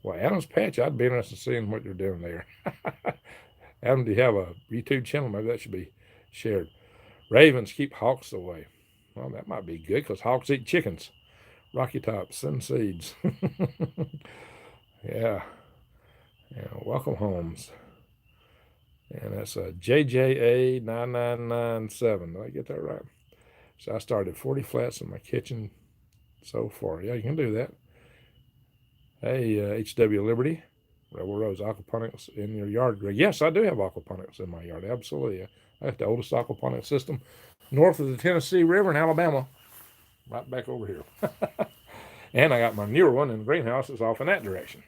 Well, Adam's Patch, I'd be interested in seeing what you're doing there. Adam, do you have a YouTube channel? Maybe that should be shared. Ravens keep hawks away. Well, that might be good because hawks eat chickens. Rocky Top, send seeds. Yeah. Yeah. Welcome homes. And that's a JJA9997. Did I get that right? So I started 40 flats in my kitchen so far. Yeah, you can do that. Hey, HW Liberty, Rebel Rose aquaponics in your yard, Greg. Yes, I do have aquaponics in my yard. Absolutely. I have the oldest aquaponics system north of the Tennessee River in Alabama, right back over here. And I got my newer one in the greenhouse that's off in that direction,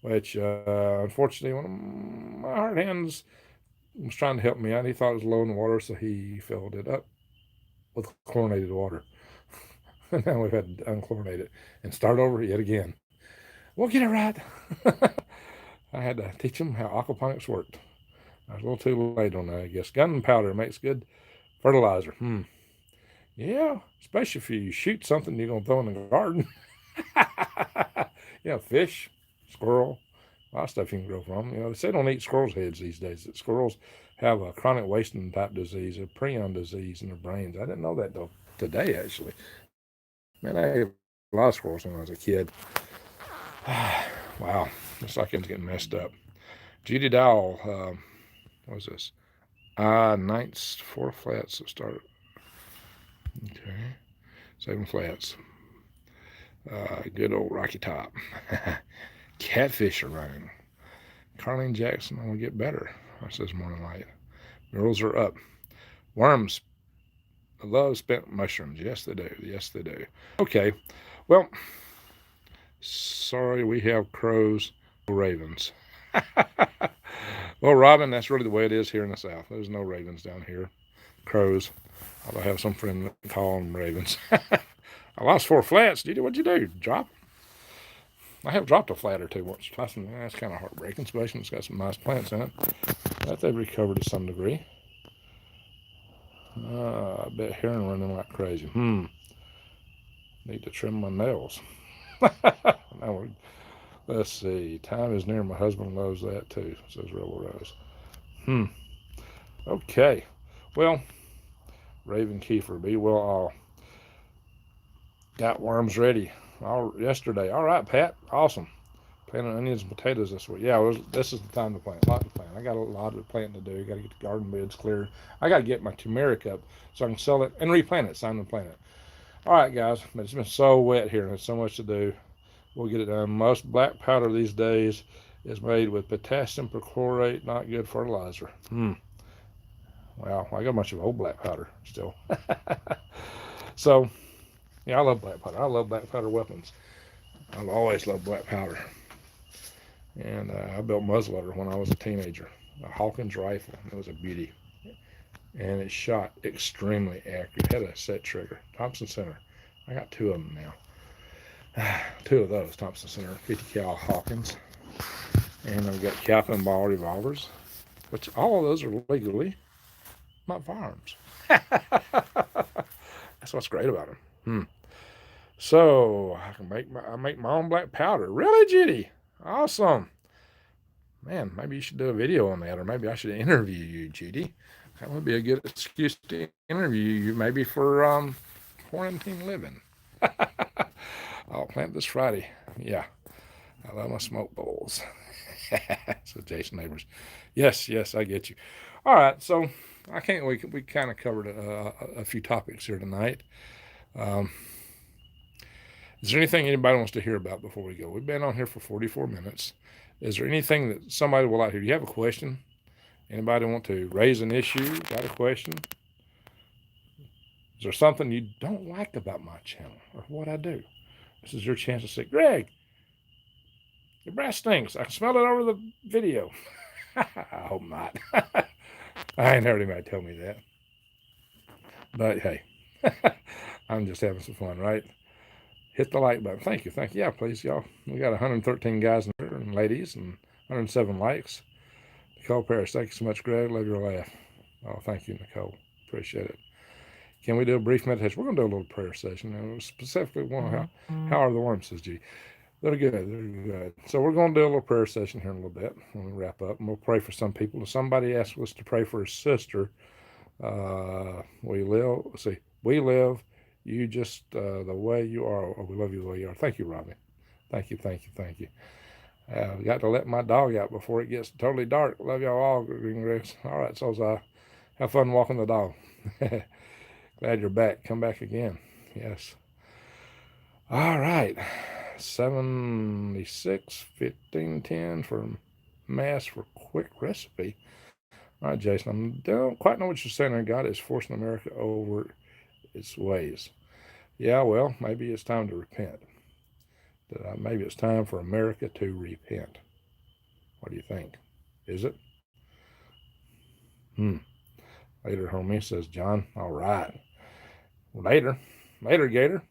which unfortunately one of my hard hands was trying to help me out. He thought it was low in water, so he filled it up with chlorinated water. And now we've had to unchlorinate it and start over yet again. We'll get it right. I had to teach him how aquaponics worked. I was a little too late on that, I guess. Gunpowder makes good fertilizer. Yeah, especially if you shoot something you're going to throw in the garden. Fish, squirrel, a lot of stuff you can grow from. They say don't eat squirrels' heads these days. That squirrels have a chronic wasting type disease, a prion disease in their brains. I didn't know that till today, actually. Man, I ate a lot of squirrels when I was a kid. Wow, looks like it's getting messed up. GD Dowell, what was this? Ninths, 4 flats to start. Okay, 7 flats. Good old Rocky Top. Catfish are running. Carlene Jackson, I want to get better. That says morning light. Girls are up. Worms love spent mushrooms. Yes, they do. Yes, they do. Okay, well, sorry we have crows, no ravens. Well, Robin, that's really the way it is here in the South. There's no ravens down here. Crows. Although I have some friends that call them ravens. I lost 4 flats. What'd you do? Drop? I have dropped a flat or two once or twice, and that's kind of heartbreaking, especially when it's got some nice plants in it. But they've recovered to some degree. I bet heron running like crazy. Need to trim my nails. Now let's see. Time is near. My husband loves that too, says Rebel Rose. Okay. Well, Raven Kiefer, be well all. Got worms ready yesterday. All right, Pat. Awesome. Planting onions and potatoes this week. Yeah, this is the time to plant. A lot to plant. I got a lot of planting to do. Got to get the garden beds cleared. I got to get my turmeric up so I can sell it and replant it. It's time to plant it. All right, guys. It's been so wet here and there's so much to do. We'll get it done. Most black powder these days is made with potassium perchlorate, not good fertilizer. Wow, I got a bunch of old black powder still. So, yeah, I love black powder. I love black powder weapons. I've always loved black powder. And I built muzzleloader when I was a teenager. A Hawkins rifle. It was a beauty. And it shot extremely accurate. It had a set trigger. Thompson Center. I got 2 of them now. 2 of those Thompson Center 50 cal Hawkins. And I've got cap and ball revolvers, which all of those are legally not firearms. That's what's great about them. So I make my own black powder. Really, Judy? Awesome. Man, maybe you should do a video on that, or maybe I should interview you, Judy. That would be a good excuse to interview you, maybe for quarantine living. I'll plant this Friday. Yeah, I love my smoke bowls. So Jason Neighbors. Yes, I get you. All right, so we kind of covered a few topics here tonight. Is there anything anybody wants to hear about before we go? We've been on here for 44 minutes. Is there anything that somebody would like to hear? Do you have a question? Anybody want to raise an issue? Got a question? Is there something you don't like about my channel or what I do? This is your chance to say, Greg, your breath stinks. I can smell it over the video. I hope not. I ain't heard anybody tell me that. But hey, I'm just having some fun, right? Hit the like button. Thank you. Yeah, please, y'all. We got 113 guys and ladies and 107 likes. Nicole Parrish, thank you so much, Greg. Love your laugh. Oh, thank you, Nicole. Appreciate it. Can we do a brief meditation? We're going to do a little prayer session. Specifically, how are the worms, says G. They're good. So we're going to do a little prayer session here in a little bit when we wrap up. And we'll pray for some people. If somebody asked us to pray for his sister, We live, let's see, we live you just the way you are. Oh, we love you the way you are. Thank you, Robbie. Thank you, thank you, thank you. Got to let my dog out before it gets totally dark. Love y'all all, Green Graves. All right, so have fun walking the dog. Glad you're back. Come back again. Yes. All right. 76, 15, 10 for mass for quick recipe. All right, Jason, I don't quite know what you're saying there. God is forcing America over its ways. Yeah, well, maybe it's time to repent. Maybe it's time for America to repent. What do you think? Is it? Hmm. Later, homie, says John. All right. Later. Later, Gator.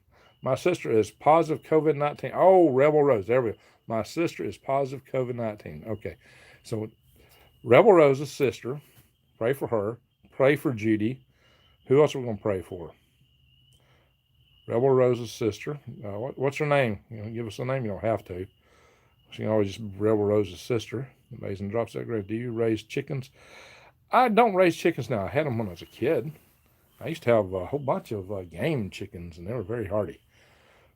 My sister is positive COVID-19. Oh, Rebel Rose. There we go. My sister is positive COVID-19. Okay. So, Rebel Rose's sister, pray for her. Pray for Judy. Who else are we going to pray for? Rebel Rose's sister. What's her name? Give us a name. You don't have to. She can always just Rebel Rose's sister. Amazing drops that grave. Do you raise chickens? I don't raise chickens now. I had them when I was a kid. I used to have a whole bunch of game chickens, and they were very hardy.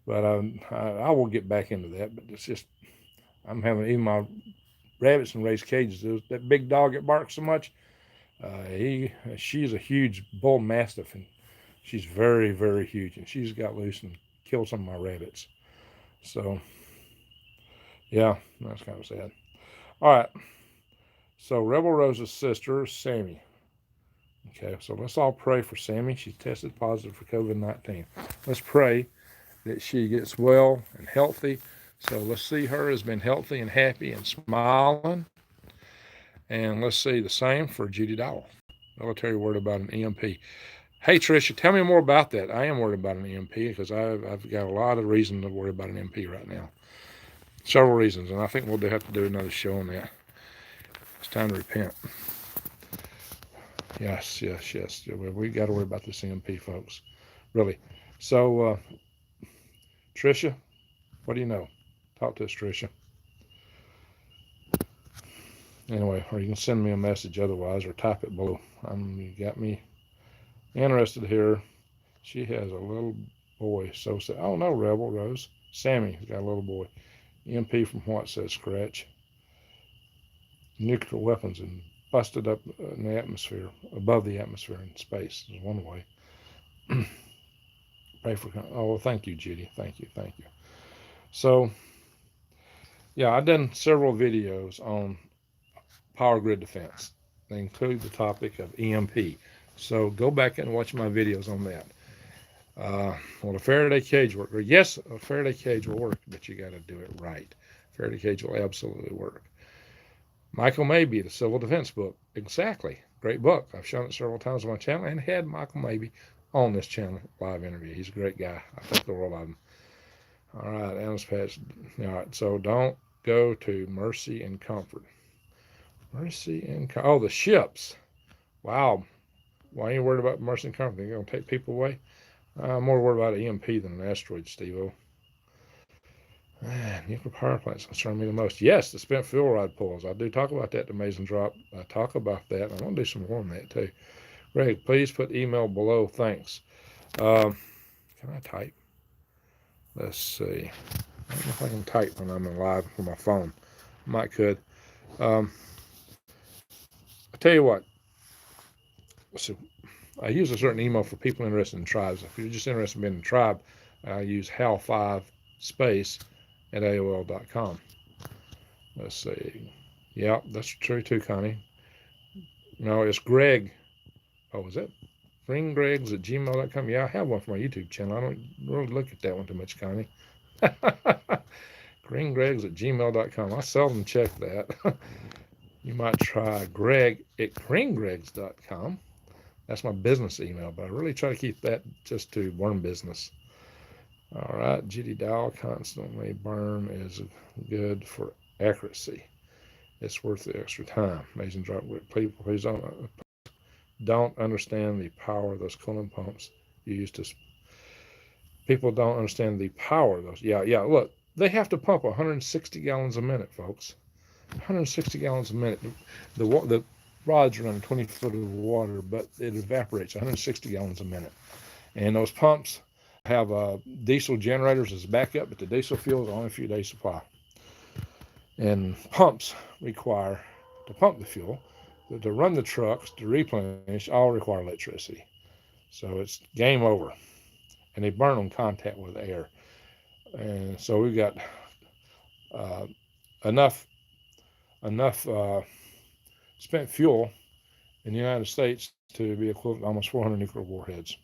But I will get back into that. But it's just, I'm having even my rabbits in raised cages. That big dog that barks so much, she's a huge bull mastiff, and she's very, very huge. And she's got loose and killed some of my rabbits. So, yeah, that's kind of sad. All right. So, Rebel Rose's sister, Sammy. Okay, so let's all pray for Sammy. She tested positive for COVID-19. Let's pray that she gets well and healthy. So let's see her has been healthy and happy and smiling. And let's see the same for Judy Dowell. Military worried about an EMP. Hey, Tricia, tell me more about that. I am worried about an EMP because I've got a lot of reason to worry about an EMP right now. Several reasons, and I think we'll have to do another show on that. It's time to repent. Yes. We got to worry about this EMP, folks. Really. So, Tricia, what do you know? Talk to us, Tricia. Anyway, or you can send me a message otherwise, or type it below. You got me interested here. She has a little boy. So say, oh no, Rebel Rose. Sammy's got a little boy. EMP from what, says Scratch. Nuclear weapons and busted up in the atmosphere, above the atmosphere in space is one way. Pray for. Oh, thank you, Judy. Thank you. So, yeah, I've done several videos on power grid defense. They include the topic of EMP. So go back and watch my videos on that. Will a Faraday cage work? Yes, a Faraday cage will work, but you got to do it right. Faraday cage will absolutely work. Michael Mabey, the Civil Defense book. Exactly. Great book. I've shown it several times on my channel and had Michael Mabey on this channel live interview. He's a great guy. I think the world of him. All right, Adam's Patch. All right, so don't go to Mercy and Comfort. Mercy and Comfort. Oh, the ships. Wow. Why are you worried about Mercy and Comfort? They're going to take people away? I'm more worried about an EMP than an asteroid, Steve-O. Nuclear power plants concern me the most. Yes, the spent fuel rod pulls. I do talk about that, the Amazing Drop. I talk about that. I want to do some more on that, too. Greg, please put email below. Thanks. Can I type? Let's see. I don't know if I can type when I'm live from my phone. I might could. I tell you what. So I use a certain email for people interested in tribes. If you're just interested in being in a tribe, I use HAL5 space at AOL.com. Let's see. Yeah, that's true too, Connie. No, it's Greg. Oh, is that GreenGregs at gmail.com? Yeah, I have one for my YouTube channel. I don't really look at that one too much, Connie. GreenGregs at gmail.com. I seldom check that. You might try Greg at GreenGregs.com. That's my business email, but I really try to keep that just to worm business. All right, GD Dial constantly burn is good for accuracy. It's worth the extra time. Amazing drop. People, please don't understand the power of those coolant pumps used to. People don't understand the power of those. Yeah. Look, they have to pump 160 gallons a minute, folks. 160 gallons a minute. rods running 20 foot of water, but it evaporates 160 gallons a minute. And those pumps have diesel generators as backup, but the diesel fuel is only a few days supply. And pumps require, to pump the fuel, to run the trucks, to replenish, all require electricity. So it's game over. And they burn on contact with air. And so we've got uh, enough spent fuel in the United States to be equivalent to almost 400 nuclear warheads.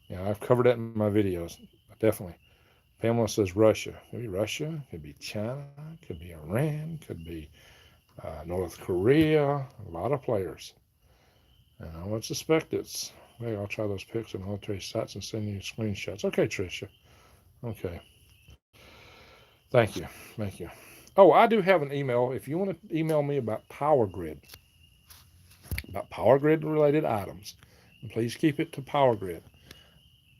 Yeah, I've covered that in my videos, definitely. Pamela says Russia. Could be Russia, could be China, could be Iran, could be North Korea, a lot of players. And I would suspect it's, maybe I'll try those pics of military sites and send you screenshots. Okay, Tricia. Okay. Thank you. Thank you. Oh, I do have an email. If you want to email me about power grid related items, and please keep it to power grid.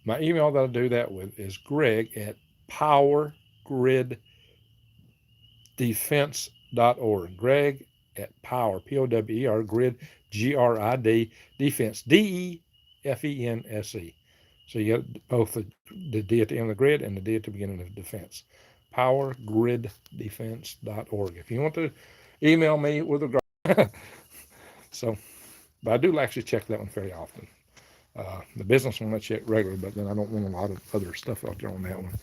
My email that I do that with is greg@powergriddefense.org. Greg at power, P-O-W-E-R, grid, G-R-I-D, defense, D-E-F-E-N-S-E. So you get both the D at the end of the grid and the D at the beginning of defense. Powergriddefense.org. If you want to email me with a so, but I do actually check that one fairly often. The business one I check regularly, but then I don't want a lot of other stuff out there on that one.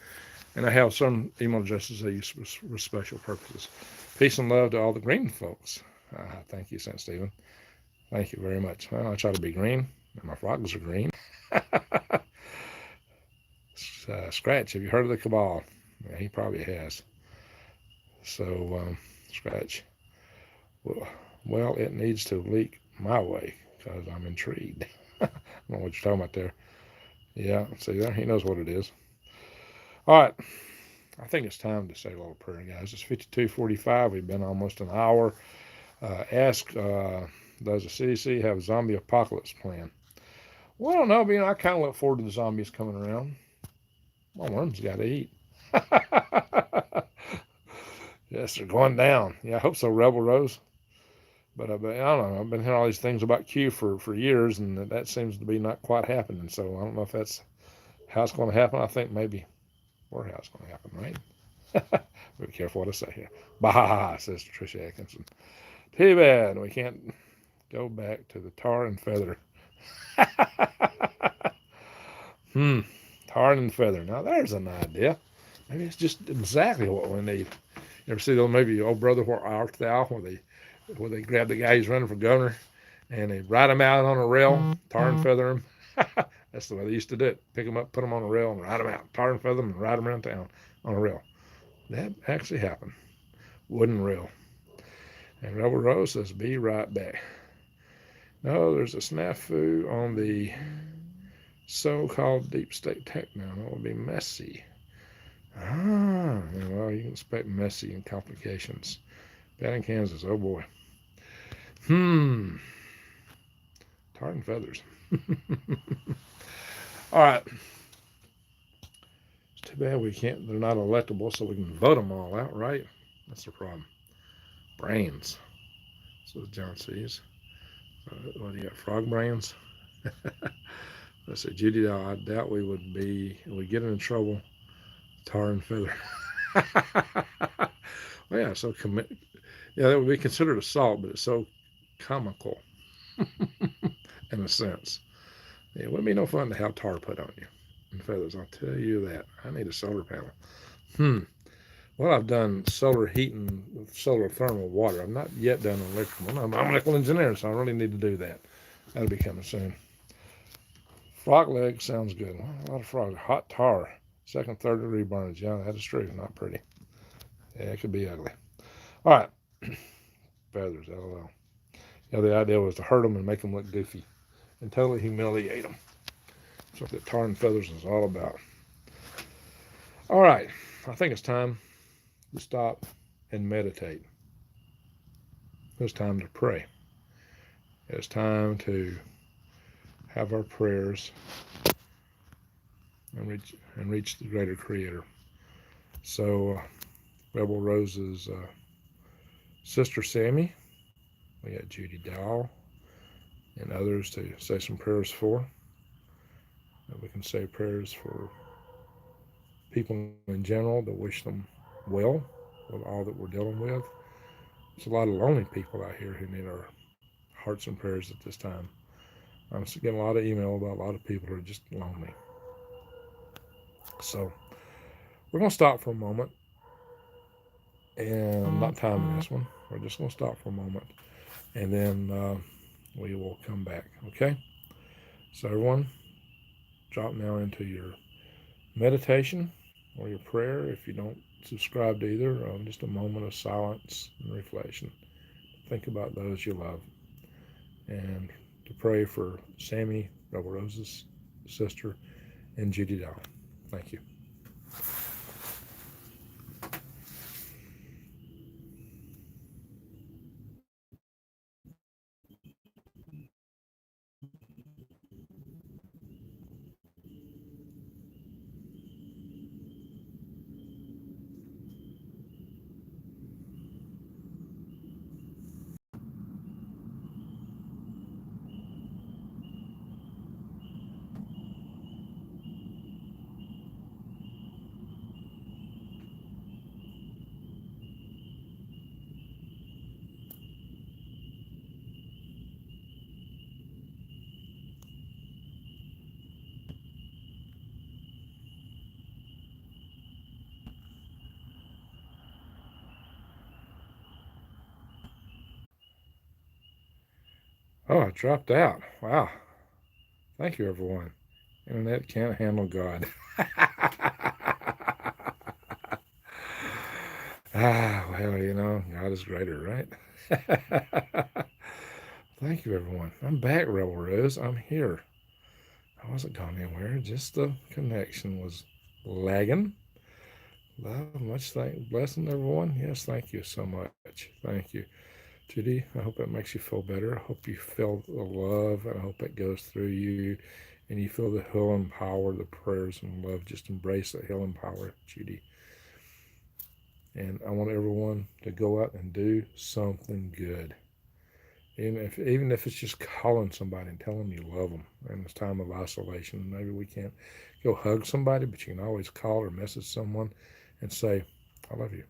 And I have some email addresses I use for special purposes. Peace and love to all the green folks. Thank you, St. Stephen. Thank you very much. Well, I try to be green, and my frogs are green. Scratch, have you heard of the cabal? Yeah, he probably has. So, Scratch, well, it needs to leak my way because I'm intrigued. I don't know what you're talking about there. Yeah, see there, he knows what it is. All right, I think it's time to say a little prayer, guys. It's 52:45. We've been almost an hour. Does the CDC have a zombie apocalypse plan? Well, I don't know, but I kind of look forward to the zombies coming around. Well, one of them's got to eat. Yes, they're going down. Yeah, I hope so, Rebel Rose. But I don't know. I've been hearing all these things about Q for years, and that seems to be not quite happening. So I don't know if that's how it's going to happen. I think maybe or how it's going to happen, right? Be careful what I say here. Bah, says Tricia Atkinson. Too bad we can't go back to the tar and feather. Tar and feather. Now there's an idea. Maybe it's just exactly what we need. You ever see those movie Old Brother Where Art Thou, where they grab the guy who's running for governor and they ride him out on a rail, tar and feather him. That's the way they used to do it. Pick them up, put them on a rail, and ride them out. Tar and feather them and ride them around town on a rail. That actually happened. Wooden rail. And Rebel Rose says, be right back. No, there's a snafu on the so-called deep state tech now. That will be messy. Well, you can expect messy and complications. Bad in Kansas, oh boy. Tar and feathers. All right. It's too bad they're not electable so we can vote them all out, right? That's the problem. Brains. So John sees. What do you got, frog brains? Let's say, Judy, I doubt we get in trouble. Tar and feather. Well, yeah, yeah, that would be considered assault, but it's so comical in a sense. Yeah, it wouldn't be no fun to have tar put on you and feathers. I'll tell you that. I need a solar panel. Well, I've done solar heating with solar thermal water. I've not yet done electrical. I'm an electrical engineer, so I really need to do that. That'll be coming soon. Frog leg sounds good. A lot of frogs. Hot tar. Second, third degree burns. Yeah, that is true. Not pretty. Yeah, it could be ugly. All right. Feathers, LOL. Yeah, the idea was to hurt them and make them look goofy and totally humiliate them. That's what the tar and feathers is all about. All right. I think it's time to stop and meditate. It's time to pray. It's time to have our prayers and reach the greater creator. So Rebel Rose's sister Sammy We got Judy Dow and others to say some prayers for. We can say prayers for people in general to wish them well with all that we're dealing with. There's a lot of lonely people out here who need our hearts and prayers at this time. I'm getting a lot of email about a lot of people who are just lonely. So we're going to stop for a moment, and I'm not timing this one. We're just going to stop for a moment, and then we will come back. Okay? So everyone, drop now into your meditation or your prayer if you don't subscribe to either. Just a moment of silence and reflection. Think about those you love, and to pray for Sammy, Rebel Rose's sister, and Judy Dow. Thank you. Oh, it dropped out. Wow. Thank you, everyone. Internet can't handle God. Well, God is greater, right? Thank you, everyone. I'm back, Rebel Rose. I'm here. I wasn't going anywhere. Just the connection was lagging. Love, much blessing, everyone. Yes, thank you so much. Thank you. Judy, I hope it makes you feel better. I hope you feel the love, and I hope it goes through you and you feel the healing power, the prayers and love. Just embrace the healing power, Judy. And I want everyone to go out and do something good. Even if it's just calling somebody and telling them you love them in this time of isolation. Maybe we can't go hug somebody, but you can always call or message someone and say, I love you.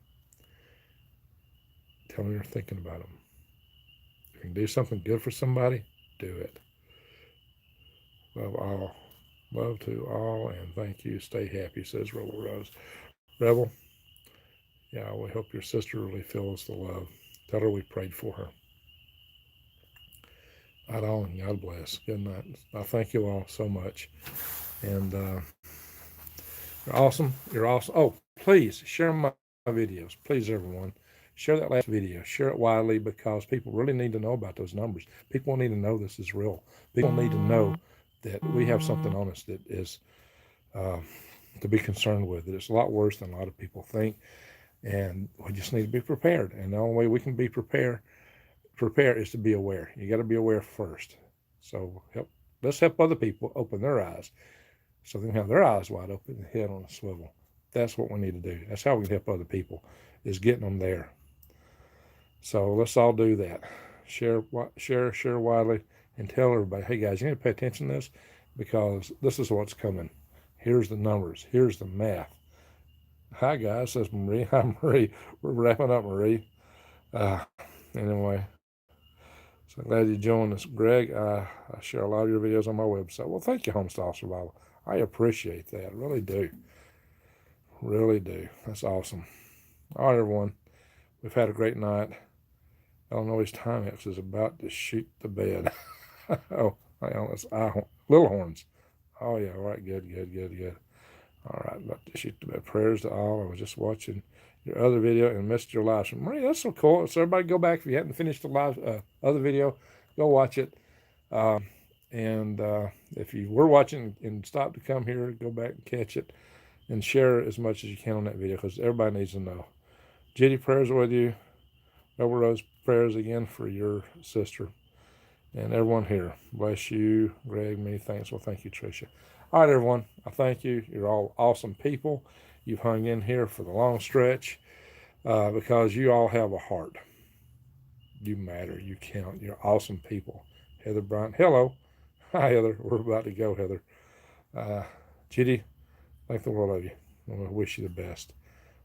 Tell them you're thinking about them. If you can do something good for somebody, do it. Love all. Love to all, and thank you. Stay happy, says Rebel Rose. Rebel, yeah, we hope your sister really feels the love. Tell her we prayed for her. Not all, and God bless. Good night. I thank you all so much. And you're awesome. You're awesome. Oh, please share my videos. Please, everyone. Share that last video. Share it widely because people really need to know about those numbers. People need to know this is real. People need to know that we have something on us that is uh, to be concerned with. It's a lot worse than a lot of people think. And we just need to be prepared. And the only way we can be prepared is to be aware. You got to be aware first. So let's help other people open their eyes so they can have their eyes wide open and head on a swivel. That's what we need to do. That's how we can help other people, is getting them there. So let's all do that. Share widely, and tell everybody, hey guys, you need to pay attention to this because this is what's coming. Here's the numbers. Here's the math. Hi guys, says Marie. Hi Marie. We're wrapping up, Marie. Anyway, so glad you joined us, Greg. I share a lot of your videos on my website. Well, thank you, Homestyle Survival. I appreciate that. Really do. Really do. That's awesome. All right, everyone. We've had a great night. Illinois Timex is about to shoot the bed. Oh, hang on. It's Little Horns. Oh, yeah. All right. Good. All right. About to shoot the bed. Prayers to all. I was just watching your other video and missed your live stream. Marie, that's so cool. So everybody go back. If you hadn't finished the live other video, go watch it. And if you were watching and stopped to come here, go back and catch it and share as much as you can on that video because everybody needs to know. Judy, prayers with you. Rebel Rose, prayers again for your sister. And everyone here, bless you, Greg, me, thanks. Well, thank you, Tricia. All right, everyone, I thank you. You're all awesome people. You've hung in here for the long stretch because you all have a heart. You matter. You count. You're awesome people. Heather Bryant. Hello. Hi, Heather. We're about to go, Heather. Judy, thank the world of you. I want to wish you the best.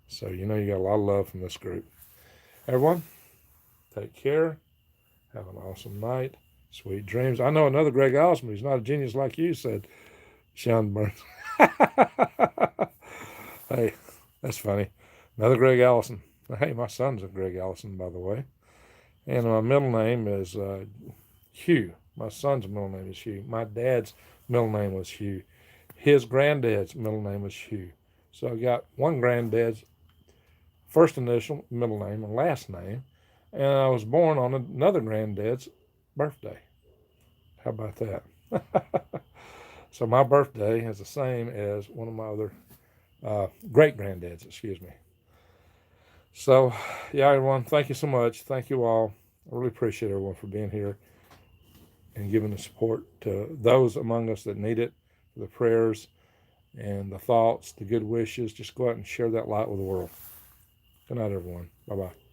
So, you know, you got a lot of love from this group. Everyone, take care. Have an awesome night. Sweet dreams. I know another Greg Allison, but he's not a genius like you, said Sean Burns. Hey, that's funny. Another Greg Allison. Hey, my son's a Greg Allison, by the way. And my middle name is Hugh. My son's middle name is Hugh. My dad's middle name was Hugh. His granddad's middle name was Hugh. So I got one granddad's first initial, middle name, and last name. And I was born on another granddad's birthday. How about that? So my birthday is the same as one of my other great granddads, excuse me. So, yeah, everyone, thank you so much. Thank you all. I really appreciate everyone for being here and giving the support to those among us that need it, the prayers and the thoughts, the good wishes. Just go out and share that light with the world. Good night, everyone. Bye-bye.